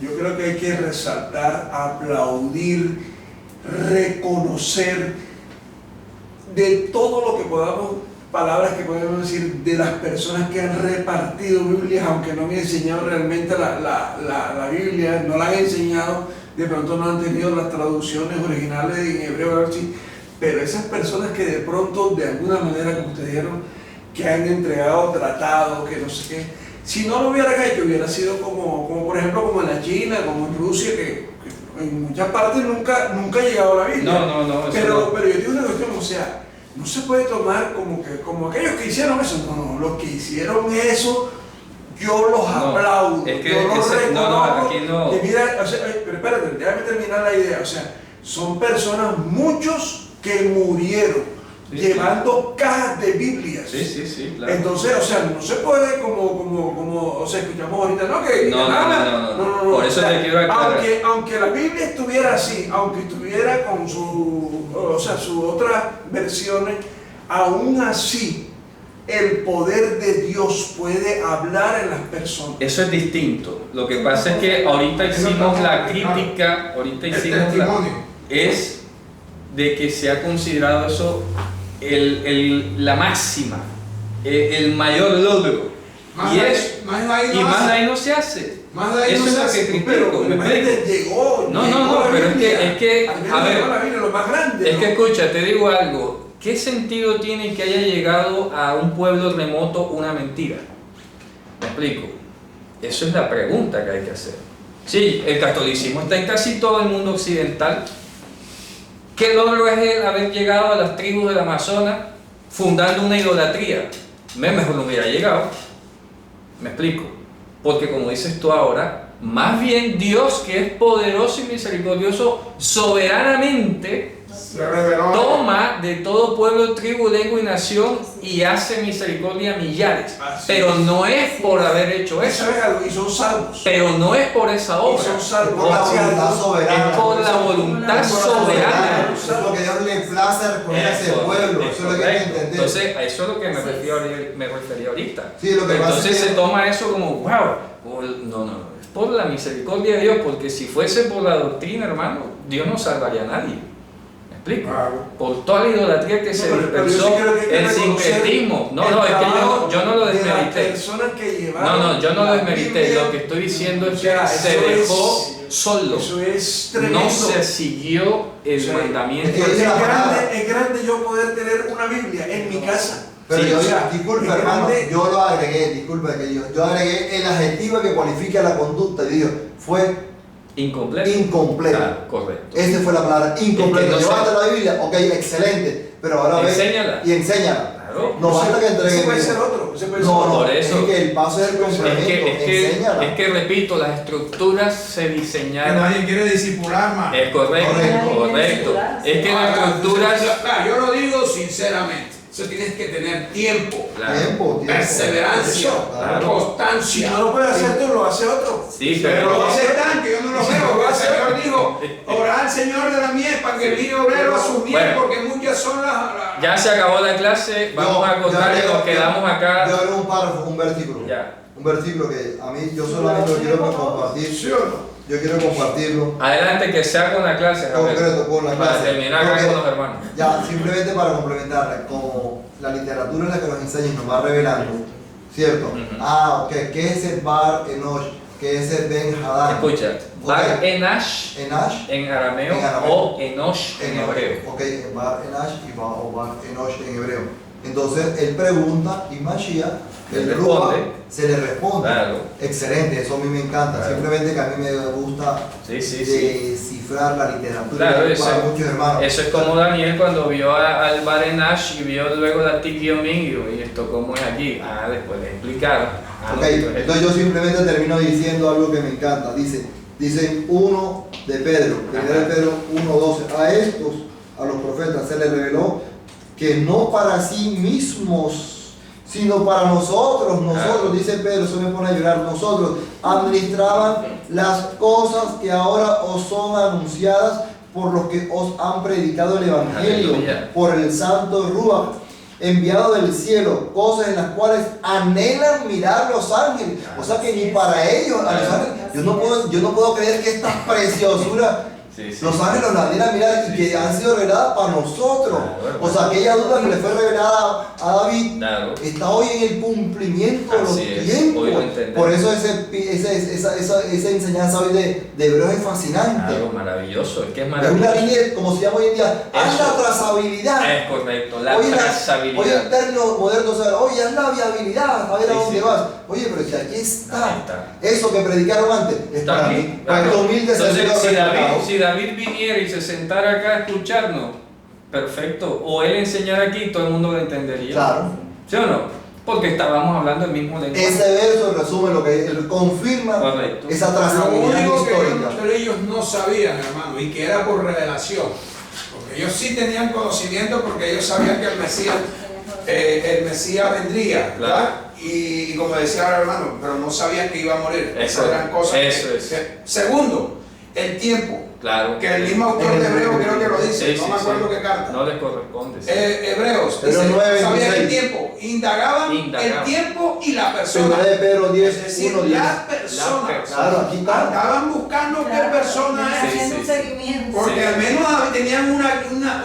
Yo creo que hay que resaltar, aplaudir, reconocer de todo lo que podamos, palabras que podemos decir de las personas que han repartido Biblias, aunque no me han enseñado realmente la Biblia, no la han enseñado, de pronto no han tenido las traducciones originales en hebreo, pero esas personas que de pronto, de alguna manera, como ustedes dijeron, que han entregado tratados, que no sé qué, si no lo hubieran hecho, hubiera sido como por ejemplo, como en la China, como en Rusia, que en muchas partes nunca ha llegado la Biblia. No, eso Pero no. yo digo una cuestión, o sea, no se puede tomar como aquellos que hicieron eso, no, los que hicieron eso, yo los aplaudo, es que yo los reconozco, aquí no. que mira, o sea, pero espérate, déjame terminar la idea, o sea, son personas, muchos que murieron, Sí, llevando cajas de Biblias. Sí, claro. Entonces, o sea, no se puede o sea, escuchamos ahorita, ¿no? Que No. Por eso te quiero aclarar. Aunque la Biblia estuviera así, aunque estuviera con sus otras versiones, aún así, el poder de Dios puede hablar en las personas. Eso es distinto. Lo que pasa es que ahorita hicimos la crítica, es de que se ha considerado eso la máxima, el mayor logro. Más Y de ahí- es más de ahí no y más hace. de ahí no se hace. Más de ahí Eso no es se lo hace. que critico. Pero ¿me imagínate, explico? llegó No, la pero es Biblia. que, A ver, a ver, la Biblia, lo más grande. es ¿no? que escucha, te digo algo. ¿Qué sentido tiene que haya llegado a un pueblo remoto una mentira? ¿Me explico? Eso es la pregunta que hay que hacer. Sí, el catolicismo está en casi todo el mundo occidental. ¿Qué logro es el haber llegado a las tribus del Amazonas fundando una idolatría? Mejor no hubiera llegado. ¿Me explico? Porque como dices tú ahora, más bien Dios, que es poderoso y misericordioso, soberanamente Se reveló. toma de todo pueblo, tribu, lengua y nación y hace misericordia a millares. Así Pero es. no es por haber hecho Y eso. sabes algo, y son salvos. Pero no es por esa Y obra. son salvos. Por la voluntad soberana. Es por la voluntad soberana. Eso es lo que Dios le place reconocer a ese pueblo. Eso es lo que hay que correcto. entender. Entonces, a eso es lo que me refería ahorita. Sí, lo que pasa Entonces es que- se toma eso como, wow. No. por la misericordia de Dios, porque si fuese por la doctrina, hermano, Dios no salvaría a nadie. ¿Me explico? Claro. Por toda la idolatría que se Pero yo sí dispersó, creo que hay que el reconocer sincretismo. No, el no, es que trabajo yo no lo de las desmerité. personas que llevaron No, yo no lo la desmerité. Biblia. Lo que estoy diciendo es O sea, que se eso dejó es- solo. Eso es tremendo. No se siguió el O sea, mandamiento. es que- Es grande yo poder tener una Biblia en mi casa. Pero Sí, yo, o sea, disculpe es hermano, grande. yo lo agregué, disculpe que yo agregué el adjetivo que cualifica la conducta y digo, fue Incompleto. incompleto. Claro, correcto. Esa fue la palabra, incompleto. Es que no Llevaste sé. la Biblia, ok, excelente, pero ahora ve Enséñala. y enséñala. Claro. No basta que Ese entregues. puede ser otro. Ese puede ser No, otro. no, Por eso. es que el paso es el complemento, enséñala. Es que repito, las estructuras se Que diseñaron. nadie quiere discipular más. Es correcto, Correcto. correcto. Es que las estructuras. Claro, yo lo digo sinceramente. Eso tienes que tener tiempo, Claro. Tiempo. perseverancia, Claro. Si constancia. no lo puede hacer tú, lo hace otro. Sí, Pero pero no se están, que yo no lo veo. El Señor dijo, orar al Señor de la miel para que envíe obrero a su miel, Bueno. porque muchas son las... ya se acabó la clase. Vamos a contar y nos quedamos Yo acá. agrego un párrafo, un versículo. Ya. Un versículo que a mí yo solamente lo quiero compartir. ¿Sí o no? Yo quiero compartirlo. Adelante, que sea con la clase, Javier. Concreto, con la Para clase. terminar acá Porque- con los hermanos. Ya, simplemente para complementarla, como la literatura en la que nos enseña y nos va revelando, ¿cierto? Ujú. Ok, ¿qué es el Bar Enosh? ¿Qué es el Ben Hadad? Escucha. Bar Enash Enash en arameo En arameo. o Enosh en hebreo. Ok, en Bar Enash y o Bar Enosh en hebreo. Entonces él pregunta y Mashiach, Le el responde. Ruach, se le responde. Claro. Excelente, eso a mí me encanta. Claro. Simplemente que a mí me gusta Sí, sí, sí. descifrar la literatura Claro, para eso- muchos hermanos. Eso es como Daniel cuando vio al Bar Enash y vio luego la Tikiomin y dijo, ¿y esto cómo es aquí? Ah, después le explicaron. Ah, Ok, no, esto es entonces yo simplemente termino diciendo algo que me encanta. Dice 1 de Pedro, 1 de Pedro 1:12. A estos, a los profetas, se les reveló que no para sí mismos, sino para nosotros, dice Pedro, se me pone a llorar, nosotros administraban las cosas que ahora os son anunciadas por los que os han predicado el Evangelio, Aleluya. por el Santo Ruach, enviado del cielo, cosas en las cuales anhelan mirar los ángeles. O sea que ni para ellos, a los ángeles, yo no puedo creer que estas preciosuras, Sí, sí. los ángeles los anhelan mirar y que han sido reveladas para nosotros. Claro, O sea, aquella duda que le fue revelada a David Claro. está hoy en el cumplimiento de los Así es, tiempos. hoy lo entendemos. Por eso esa enseñanza hoy de Hebreos es fascinante. Algo maravilloso, es que es Es una maravilloso. línea, como se llama hoy en día, haz Eso. la trazabilidad. Es correcto, la Hoy el trazabilidad. término moderno, o sea, oye, haz la viabilidad, a ver Sí, a dónde sí. vas. Oye, pero si aquí Ahí está. está. Eso que predicaron antes es Está para aquí, mí. Para el claro. 2000 Entonces, si David viniera y se sentara acá a escucharnos, perfecto. O él enseñara aquí, todo el mundo lo entendería. Claro. ¿Sí o no? Porque estábamos hablando el mismo lenguaje. Ese verso resume lo que él confirma Correcto. esa Lo trazabilidad único histórica. que ellos no sabían, hermano, y que era por revelación, porque ellos sí tenían conocimiento porque ellos sabían que el Mesías vendría, Claro. ¿verdad? Y como decía ahora hermano, pero no sabían que iba a morir. Eso, Esas eran cosas eso es. Segundo, el tiempo, Claro. que el mismo autor de Hebreos creo que lo dice, Sí, no sí, me acuerdo sí. qué carta. No les corresponde. sí. Hebreos, Pero dice, 9:26. sabían el tiempo, indagaban Indagaban. el tiempo y la persona. Primera de Pedro 10, Es decir, 1, 10. las personas. Las personas. Claro, aquí está. Andaban buscando qué persona es. Haciendo Sí, un sí. seguimiento. Porque Sí. al menos tenían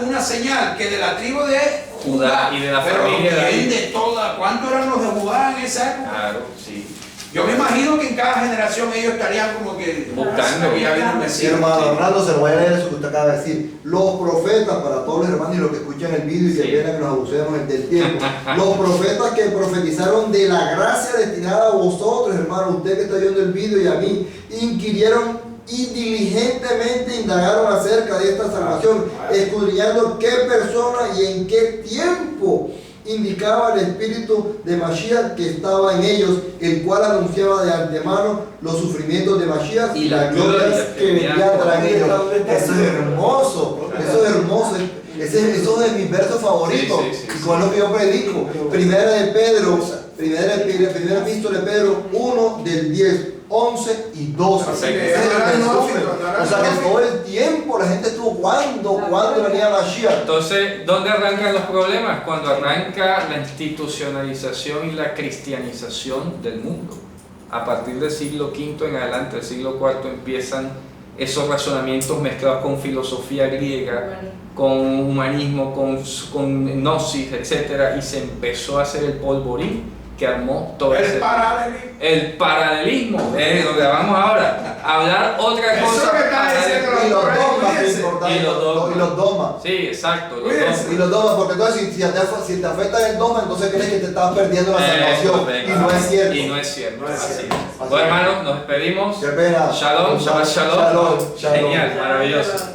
una señal que de la tribu de Judá y de la pero familia de bien David. de toda. ¿Cuántos eran los de Judá en esa época? Claro, sí. Yo me imagino que en cada generación ellos estarían como que Buscando. aquí había un Sí, Mesías. hermano, Hernando, se lo voy a leer eso que usted acaba de decir. Los profetas, para todos los hermanos y los que escuchan el vídeo y Sí. que quieran que nos abusemos del tiempo. Los profetas que profetizaron de la gracia destinada a vosotros, hermano, usted que está viendo el vídeo y a mí, inquirieron y diligentemente indagaron acerca de esta salvación, escudriñando qué persona y en qué tiempo indicaba el espíritu de Mashiach que estaba en ellos, el cual anunciaba de antemano los sufrimientos de Mashiach Y y las las glorias glorias que que vendrían tras venían. ellos. Eso es hermoso, eso es hermoso. Eso es de mis versos favoritos, Sí, sí, sí, y con lo que yo predico. Primera de Pedro, primera epístola de Pedro 1 del 10, 11 y 12. Así que Ese es el ahora no, resumen. ahora O sea que no. todo el tiempo la gente estuvo cuando venía Mashiach. Entonces, ¿dónde arrancan los problemas? Cuando arranca la institucionalización y la cristianización del mundo. A partir del siglo V en adelante, del siglo IV, empiezan esos razonamientos mezclados con filosofía griega, con humanismo, con gnosis, etc. Y se empezó a hacer el polvorín que armó todo ese... El paralelismo, lo que vamos ahora. Hablar otra cosa. Eso que está diciendo Y los dogmas, que es importante. Y los dogmas. Sí, exacto. Y los dogmas, porque entonces si te afecta el dogma, entonces crees que te estás perdiendo la salvación. Correcto. Y no es cierto. Y no es cierto. No es Así cierto. es. Bueno, hermanos, nos despedimos. Qué pena. Shalom, Shabbat Shalom. Shalom, shalom. Genial, maravilloso.